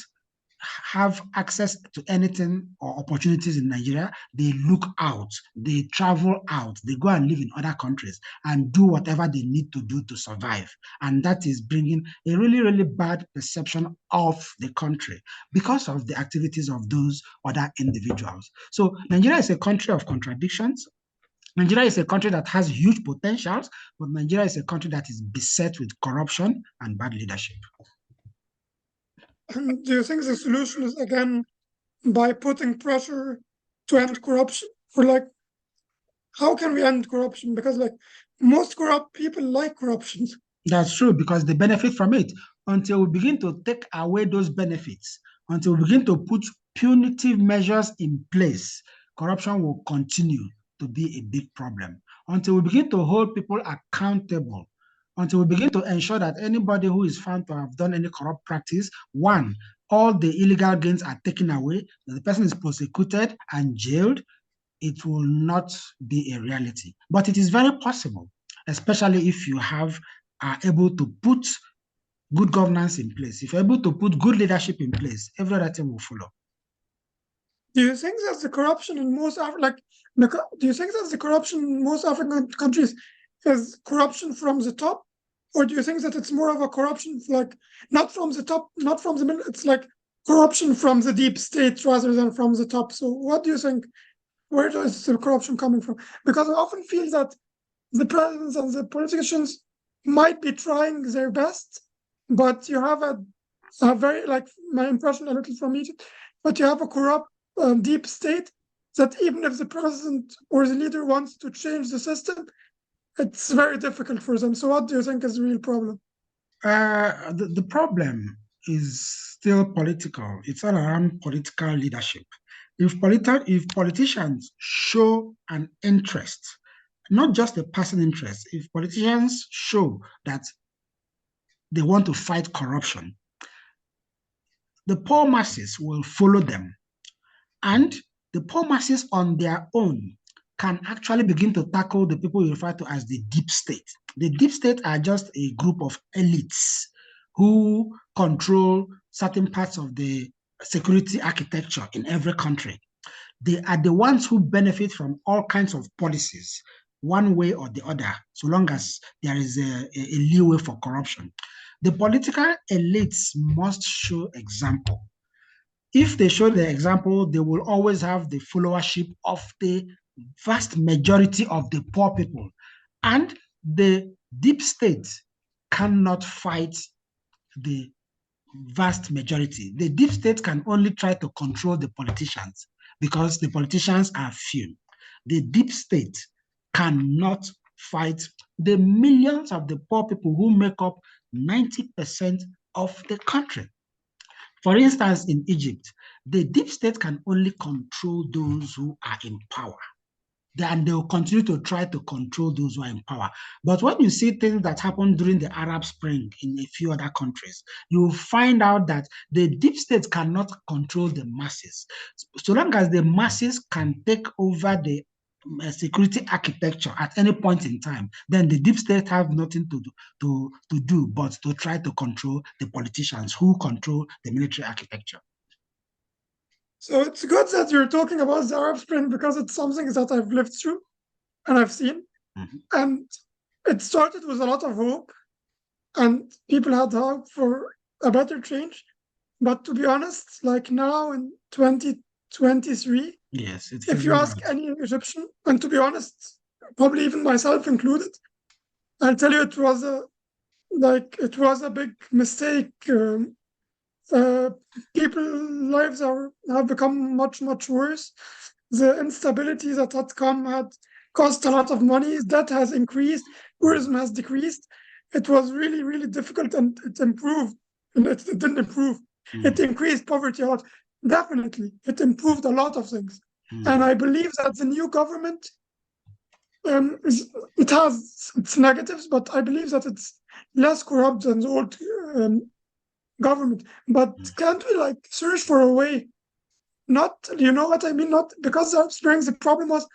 have access to anything or opportunities in Nigeria, they look out, they travel out, they go and live in other countries and do whatever they need to do to survive. And that is bringing a really, really bad perception of the country because of the activities of those other individuals. So Nigeria is a country of contradictions. Nigeria is a country that has huge potentials, but Nigeria is a country that is beset with corruption and bad leadership. And do you think the solution is again by putting pressure to end corruption? Or like, how can we end corruption? Because like most corrupt people like corruption. That's true because they benefit from it. Until we begin to take away those benefits, until we begin to put punitive measures in place, corruption will continue to be a big problem. Until we begin to hold people accountable, until we begin to ensure that anybody who is found to have done any corrupt practice, one, all the illegal gains are taken away, the person is prosecuted and jailed, it will not be a reality. But it is very possible, especially if you are able to put good governance in place. If you're able to put good leadership in place, every other thing will follow. Do you think that the corruption in most do you think that the corruption in most African countries is corruption from the top, or do you think that it's more of a corruption like not from the top, not from the middle? It's like corruption from the deep state rather than from the top. So, what do you think? Where is the corruption coming from? Because I often feel that the presidents and the politicians might be trying their best, but you have a very, like my impression a little from Egypt, but you have a corrupt deep state that even if the president or the leader wants to change the system, it's very difficult for them. So what do you think is the real problem? The problem is still political. It's all around political leadership. if politicians show an interest, not just a personal interest, if politicians show that they want to fight corruption, the poor masses will follow them. And the poor masses on their own can actually begin to tackle the people you refer to as the deep state. The deep state are just a group of elites who control certain parts of the security architecture in every country. They are the ones who benefit from all kinds of policies, one way or the other, so long as there is a leeway for corruption. The political elites must show example. If they show the example, they will always have the followership of the vast majority of the poor people. And the deep state cannot fight the vast majority. The deep state can only try to control the politicians because the politicians are few. The deep state cannot fight the millions of the poor people who make up 90% of the country. For instance, in Egypt, the deep state can only control those who are in power. And they will continue to try to control those who are in power. But when you see things that happened during the Arab Spring in a few other countries, you will find out that the deep state cannot control the masses. So long as the masses can take over the security architecture at any point in time, then the deep state have nothing to do but to try to control the politicians who control the military architecture. So it's good that you're talking about the Arab Spring because it's something that I've lived through and I've seen. Mm-hmm. And it started with a lot of hope and people had hope for a better change. But to be honest, like now in 2023, yes, if you ask any Egyptian, and to be honest, probably even myself included, I'll tell you it was a big mistake. People's lives have become much worse. The instability that had come had cost a lot of money. Debt has increased. Tourism has decreased. It was really difficult, and it improved. And it didn't improve. It increased poverty a lot. Definitely, it improved a lot of things. And I believe that the new government, it has its negatives, but I believe that it's less corrupt than the old government. But can't we search for a way? Not, you know what I mean? Not because the Springs, the problem was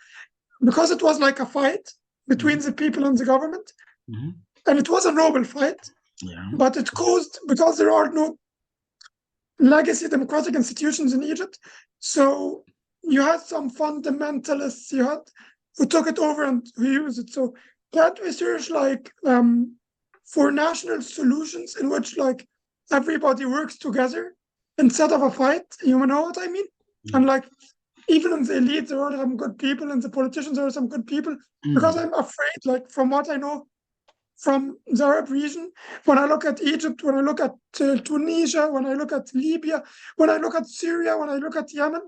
because it was like a fight between the people and the government, and it was a noble fight. But it caused, because there are no legacy democratic institutions in Egypt, so you had some fundamentalists who took it over and who used it. So can't we search for national solutions in which everybody works together instead of a fight? You know what I mean? And even in the elite, there are some good people, and the politicians there are some good people. Because I'm afraid, from what I know from the Arab region, when I look at Egypt, when I look at Tunisia, when I look at Libya, when I look at Syria, when I look at Yemen,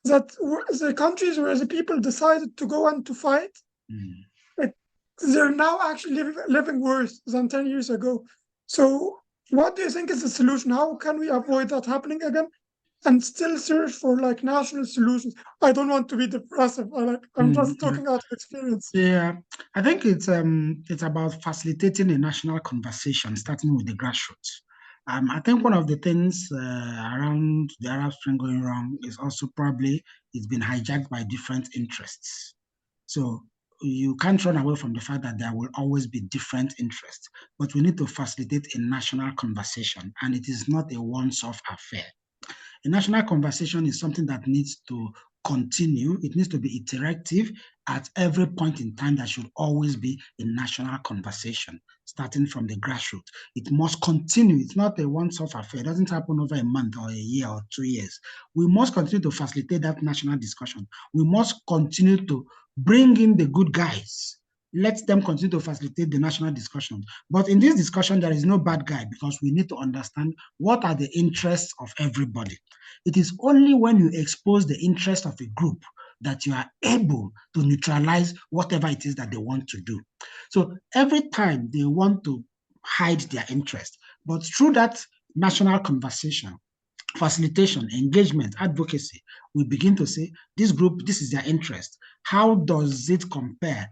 that the countries where the people decided to go and to fight, they're now actually living worse than 10 years ago. So what do you think is the solution? How can we avoid that happening again and still search for national solutions? I don't want to be depressive. I'm just talking out of experience. Yeah, I think it's about facilitating a national conversation, starting with the grassroots. I think one of the things around the Arab Spring going wrong is also probably it's been hijacked by different interests. So you can't run away from the fact that there will always be different interests, but we need to facilitate a national conversation, and it is not a once-off affair. A national conversation is something that needs to continue. It needs to be interactive at every point in time. There should always be a national conversation, starting from the grassroots. It must continue. It's not a once-off affair. It doesn't happen over a month or a year or 2 years. We must continue to facilitate that national discussion. We must continue to bring in the good guys. Let them continue to facilitate the national discussion. But in this discussion, there is no bad guy, because we need to understand what are the interests of everybody. It is only when you expose the interest of a group that you are able to neutralize whatever it is that they want to do. So every time they want to hide their interest, but through that national conversation, facilitation, engagement, advocacy, we begin to say, this group, this is their interest. How does it compare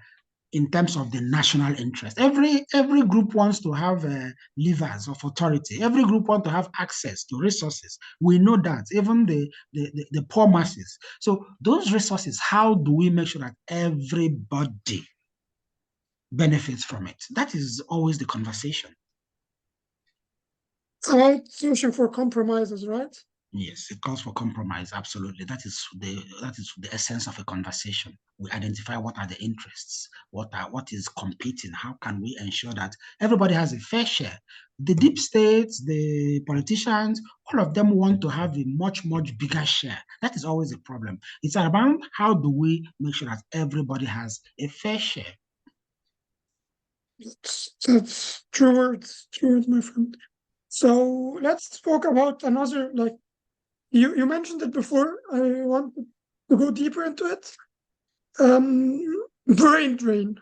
in terms of the national interest? Every group wants to have levers of authority. Every group wants to have access to resources. We know that, even the poor masses. So those resources, how do we make sure that everybody benefits from it? That is always the conversation. It's about searching for compromises, right? Yes, it calls for compromise. Absolutely, that is the essence of a conversation. We identify what are the interests, what is competing. How can we ensure that everybody has a fair share? The deep states, the politicians, all of them want to have a much bigger share. That is always a problem. It's about how do we make sure that everybody has a fair share. That's true words, my friend. So let's talk about another, like you mentioned it before. I want to go deeper into it. Brain drain.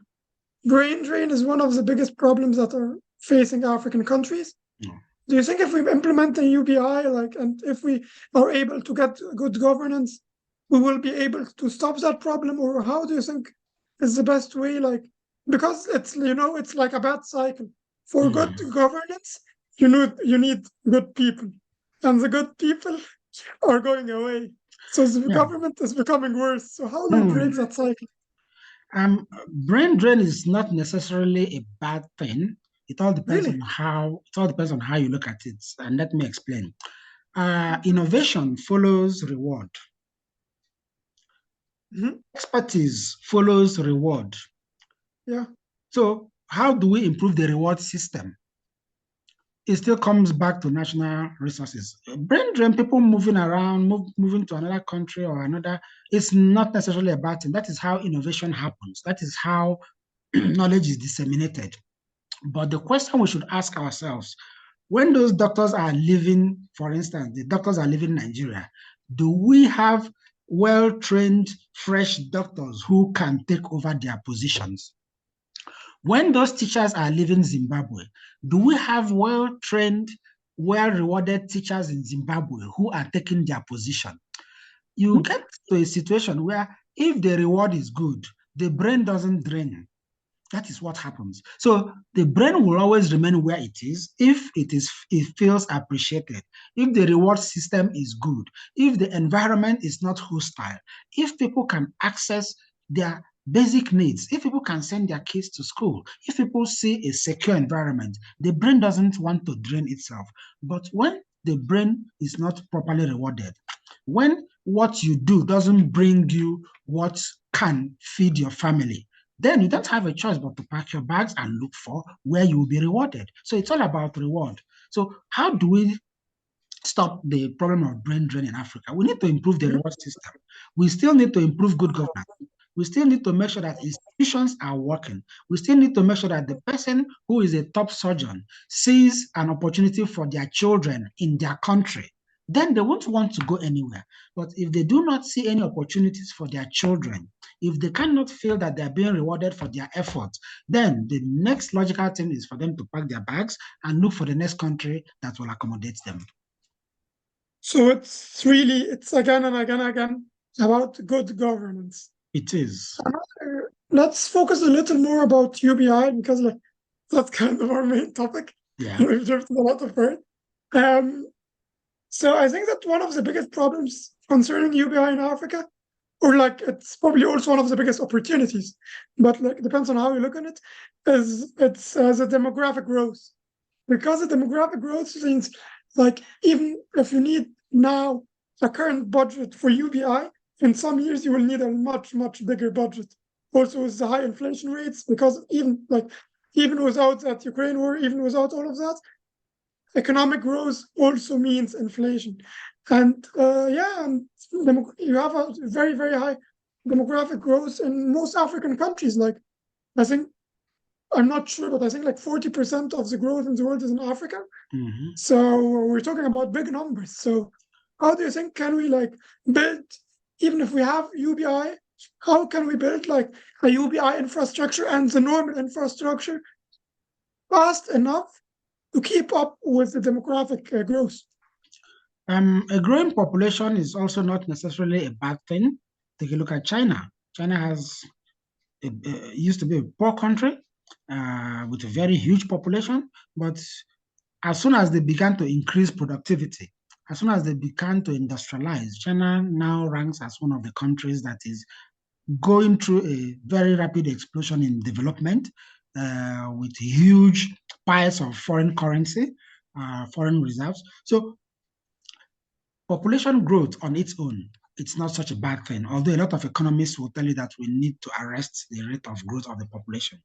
Brain drain is one of the biggest problems that are facing African countries. No. Do you think if we implement a UBI, and if we are able to get good governance, we will be able to stop that problem? Or how do you think is the best way? Because it's like a bad cycle. For good governance, you need good people, and the good people are going away. So the government is becoming worse. So how do you break that cycle? Brain drain is not necessarily a bad thing. It all depends Really? on how you look at it. And let me explain. Innovation follows reward. Expertise follows reward. Yeah. So how do we improve the reward system? It still comes back to national resources. Brain drain, people moving around, moving to another country or another, it's not necessarily a bad thing. That is how innovation happens. That is how knowledge is disseminated. But the question we should ask ourselves, when those doctors are leaving, for instance, the doctors are leaving Nigeria, do we have well-trained, fresh doctors who can take over their positions? When those teachers are leaving Zimbabwe, do we have well-trained, well-rewarded teachers in Zimbabwe who are taking their position? You get to a situation where if the reward is good, the brain doesn't drain. That is what happens. So the brain will always remain where it is if it feels appreciated, if the reward system is good, if the environment is not hostile, if people can access their basic needs, if people can send their kids to school, if people see a secure environment, the brain doesn't want to drain itself. But when the brain is not properly rewarded, when what you do doesn't bring you what can feed your family, then you don't have a choice but to pack your bags and look for where you will be rewarded. So it's all about reward. So how do we stop the problem of brain drain in Africa? We need to improve the reward system. We still need to improve good governance. We still need to make sure that institutions are working. We still need to make sure that the person who is a top surgeon sees an opportunity for their children in their country. Then they won't want to go anywhere. But if they do not see any opportunities for their children, if they cannot feel that they're being rewarded for their efforts, then the next logical thing is for them to pack their bags and look for the next country that will accommodate them. So it's again and again and again about good governance. It is. Let's focus a little more about UBI because that's kind of our main topic. Yeah. We've drifted a lot apart. So I think that one of the biggest problems concerning UBI in Africa, or it's probably also one of the biggest opportunities, but it depends on how you look at it, is it's the demographic growth. Because the demographic growth means even if you need now a current budget for UBI, in some years you will need a much bigger budget. Also with the high inflation rates, because even without that Ukraine war, even without all of that, economic growth also means inflation. And you have a very high demographic growth in most African countries. I think, I'm not sure, but I think 40% of the growth in the world is in Africa. Mm-hmm. So we're talking about big numbers. So how do you think can we build, even if we have UBI, how can we build a UBI infrastructure and the normal infrastructure fast enough to keep up with the demographic growth? A growing population is also not necessarily a bad thing. Take a look at China. China used to be a poor country with a very huge population, but as soon as they began to increase productivity, as soon as they began to industrialize, China now ranks as one of the countries that is going through a very rapid explosion in development with huge piles of foreign currency, foreign reserves. So population growth on its own, it's not such a bad thing, although a lot of economists will tell you that we need to arrest the rate of growth of the population.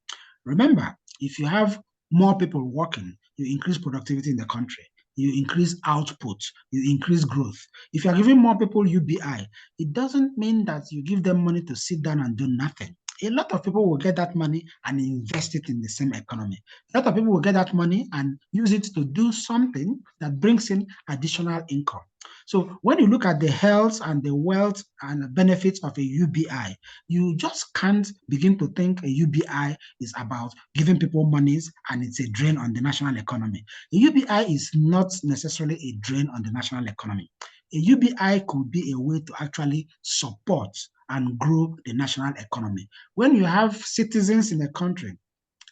Remember, if you have more people working, you increase productivity in the country, you increase output, you increase growth. If you're giving more people UBI, it doesn't mean that you give them money to sit down and do nothing. A lot of people will get that money and invest it in the same economy. A lot of people will get that money and use it to do something that brings in additional income. So when you look at the health and the wealth and the benefits of a UBI, you just can't begin to think a UBI is about giving people monies and it's a drain on the national economy. A UBI is not necessarily a drain on the national economy. A UBI could be a way to actually support and grow the national economy. When you have citizens in a country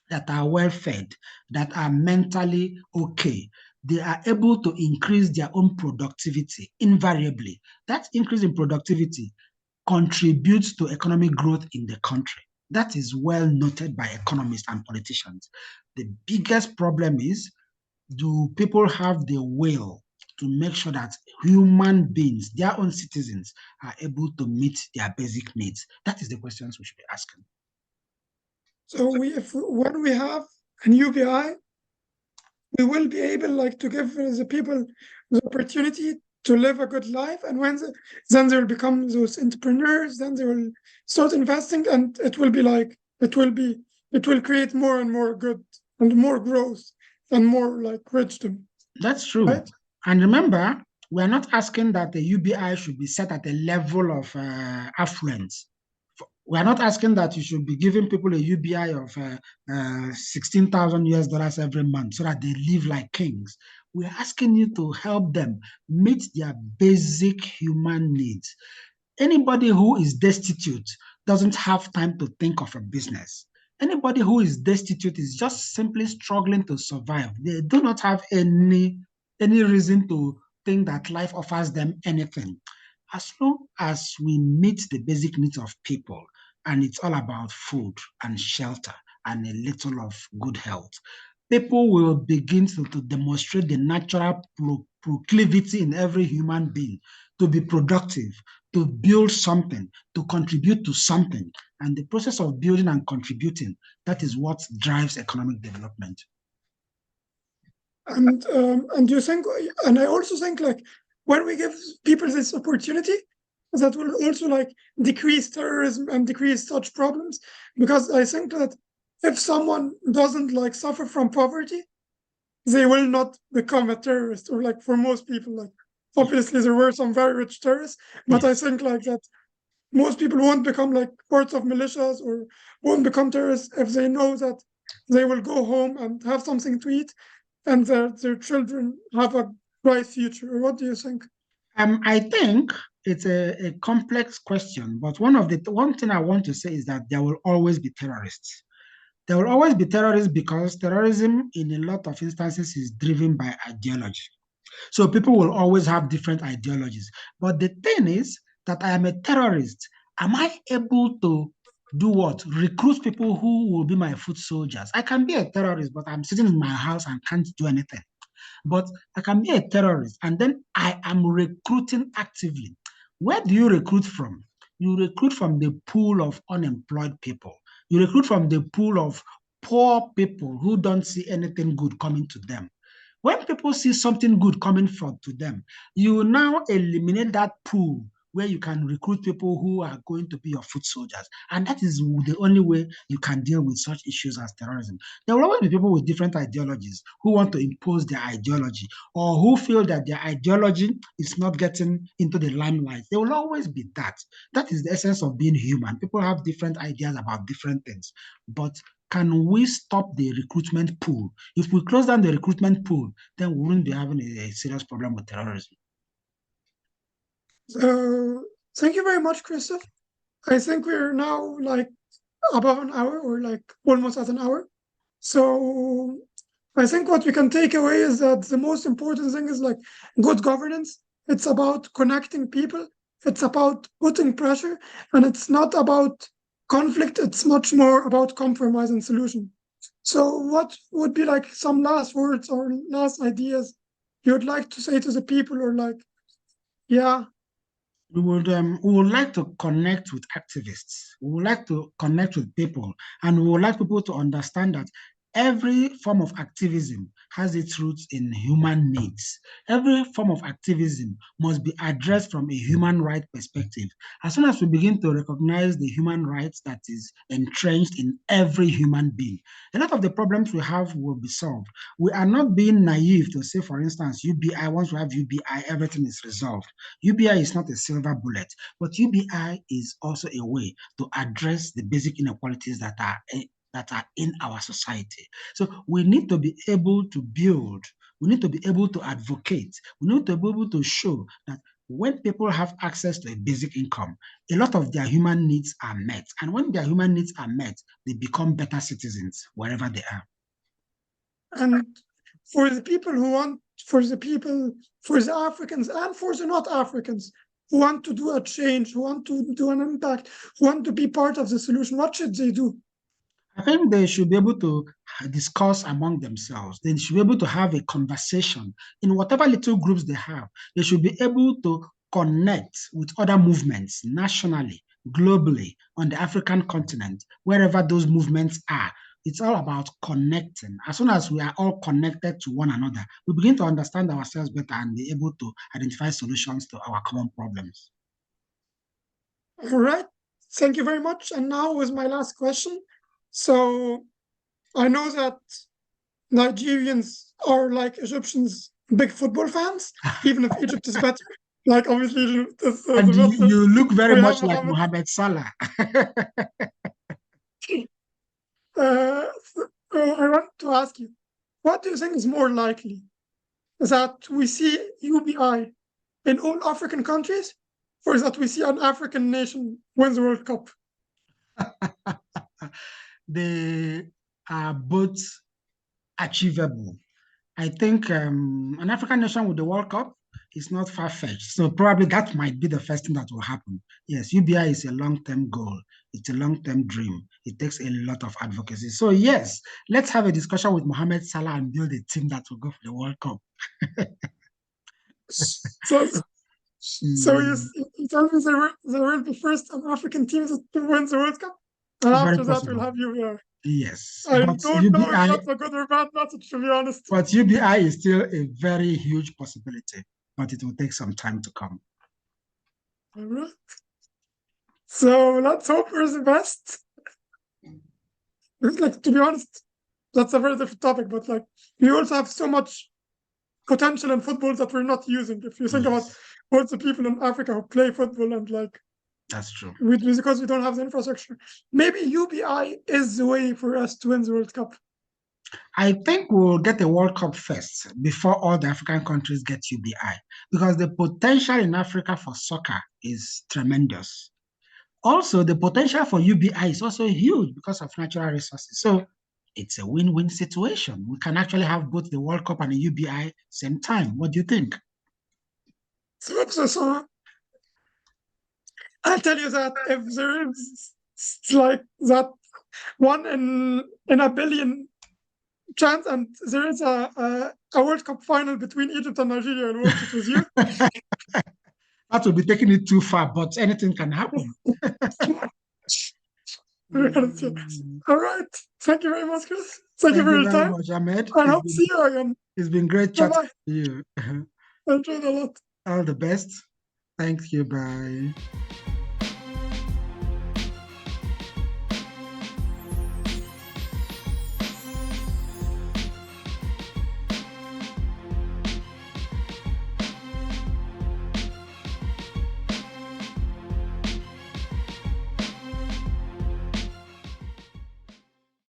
that are well fed, that are mentally okay, they are able to increase their own productivity invariably. That increase in productivity contributes to economic growth in the country. That is well noted by economists and politicians. The biggest problem is, do people have the will to make sure that human beings, their own citizens, are able to meet their basic needs? That is the questions we should be asking. So when we have an UBI, we will be able like to give the people the opportunity to live a good life, and then they will become those entrepreneurs, then they will start investing, and it will be like it will create more and more good and more growth and more like richdom. That's true. Right? And remember, we're not asking that the UBI should be set at a level of affluence. We're not asking that you should be giving people a UBI of 16,000 US dollars every month so that they live like kings. We're asking you to help them meet their basic human needs. Anybody who is destitute doesn't have time to think of a business. Anybody who is destitute is just simply struggling to survive. They do not have any reason to think that life offers them anything. As long as we meet the basic needs of people, and it's all about food and shelter and a little of good health, people will begin to demonstrate the natural proclivity in every human being to be productive, to build something, to contribute to something. And the process of building and contributing, that is what drives economic development. And you think, and I also think like when we give people this opportunity, that will also like decrease terrorism and decrease such problems, because I think that if someone doesn't like suffer from poverty, they will not become a terrorist. Or like for most people, like obviously there were some very rich terrorists, but I think like that most people won't become like parts of militias or won't become terrorists if they know that they will go home and have something to eat and their children have a bright future. What do you think? I think it's a complex question, but one thing I want to say is that there will always be terrorists. There will always be terrorists because terrorism, in a lot of instances, is driven by ideology. So people will always have different ideologies. But the thing is that I am a terrorist. Am I able to do what? Recruit people who will be my foot soldiers. I can be a terrorist, but I'm sitting in my house and can't do anything. But I can be a terrorist and then I am recruiting actively. Where do you recruit from? You recruit from the pool of unemployed people. You recruit from the pool of poor people who don't see anything good coming to them. When people see something good coming to them, you now eliminate that pool where you can recruit people who are going to be your foot soldiers. And that is the only way you can deal with such issues as terrorism. There will always be people with different ideologies who want to impose their ideology or who feel that their ideology is not getting into the limelight. There will always be that. That is the essence of being human. People have different ideas about different things. But can we stop the recruitment pool? If we close down the recruitment pool, then we wouldn't be having a serious problem with terrorism. So thank you very much, Christoph. I think we're now like above an hour or like almost at an hour. So I think what we can take away is that the most important thing is like good governance. It's about connecting people. It's about putting pressure, and it's not about conflict. It's much more about compromise and solution. So what would be like some last words or last ideas you would like to say to the people, or like, yeah, We would like to connect with activists. We would like to connect with people, and we would like people to understand that every form of activism has its roots in human needs. Every form of activism must be addressed from a human right perspective. As soon as we begin to recognize the human rights that is entrenched in every human being, a lot of the problems we have will be solved. We are not being naive to say, for instance, UBI, once we have UBI, everything is resolved. UBI is not a silver bullet, but UBI is also a way to address the basic inequalities that are in our society. So we need to be able to build, we need to be able to advocate, we need to be able to show that when people have access to a basic income, a lot of their human needs are met. And when their human needs are met, they become better citizens wherever they are. and for the people who want, for the Africans and for the not Africans who want to do a change, who want to do an impact, who want to be part of the solution, what should they do? I think they should be able to discuss among themselves. They should be able to have a conversation in whatever little groups they have. They should be able to connect with other movements nationally, globally, on the African continent, wherever those movements are. It's all about connecting. As soon as we are all connected to one another, we begin to understand ourselves better and be able to identify solutions to our common problems. All right. Thank you very much. And now was my last question. So I know that Nigerians are like Egyptians, big football fans, even if Egypt is better. Like obviously Egypt is And the better. you look very We have much like Mohammed. Mohamed Salah. I want to ask you, what do you think is more likely? That we see UBI in all African countries, or is that we see an African nation win the World Cup? They are both achievable. I think an African nation with the World Cup is not far-fetched. So probably that might be the first thing that will happen. Yes, UBI is a long-term goal. It's a long-term dream. It takes a lot of advocacy. So yes, let's have a discussion with Mohamed Salah and build a team that will go for the World Cup. So, so you tell me there will be first an African team to win the World Cup, and Very after that we'll possible. have UBI. Yes, I but don't know if that's a good or bad message, to be honest. But UBI is still a very huge possibility, but it will take some time to come. All right. So let's hope for the best. Like, to be honest, that's a very different topic, but like we also have so much potential in football that we're not using. If you think about all the people in Africa who play football and like that's true. Because we don't have the infrastructure, maybe UBI is the way for us to win the World Cup. I think we'll get a World Cup first before all the African countries get UBI, because the potential in Africa for soccer is tremendous. Also, the potential for UBI is also huge because of natural resources. So it's a win-win situation. We can actually have both the World Cup and the UBI same time. What do you think? So I'll tell you that if there is like that one in a billion chance, and there is a World Cup final between Egypt and Nigeria, and watch it with you. That would be taking it too far, but anything can happen. All right. Thank you very much, Chris. Thank you for your time. Much, Ahmed. I hope to see you again. It's been great chatting to you. I enjoyed a lot. All the best. Thank you. Bye.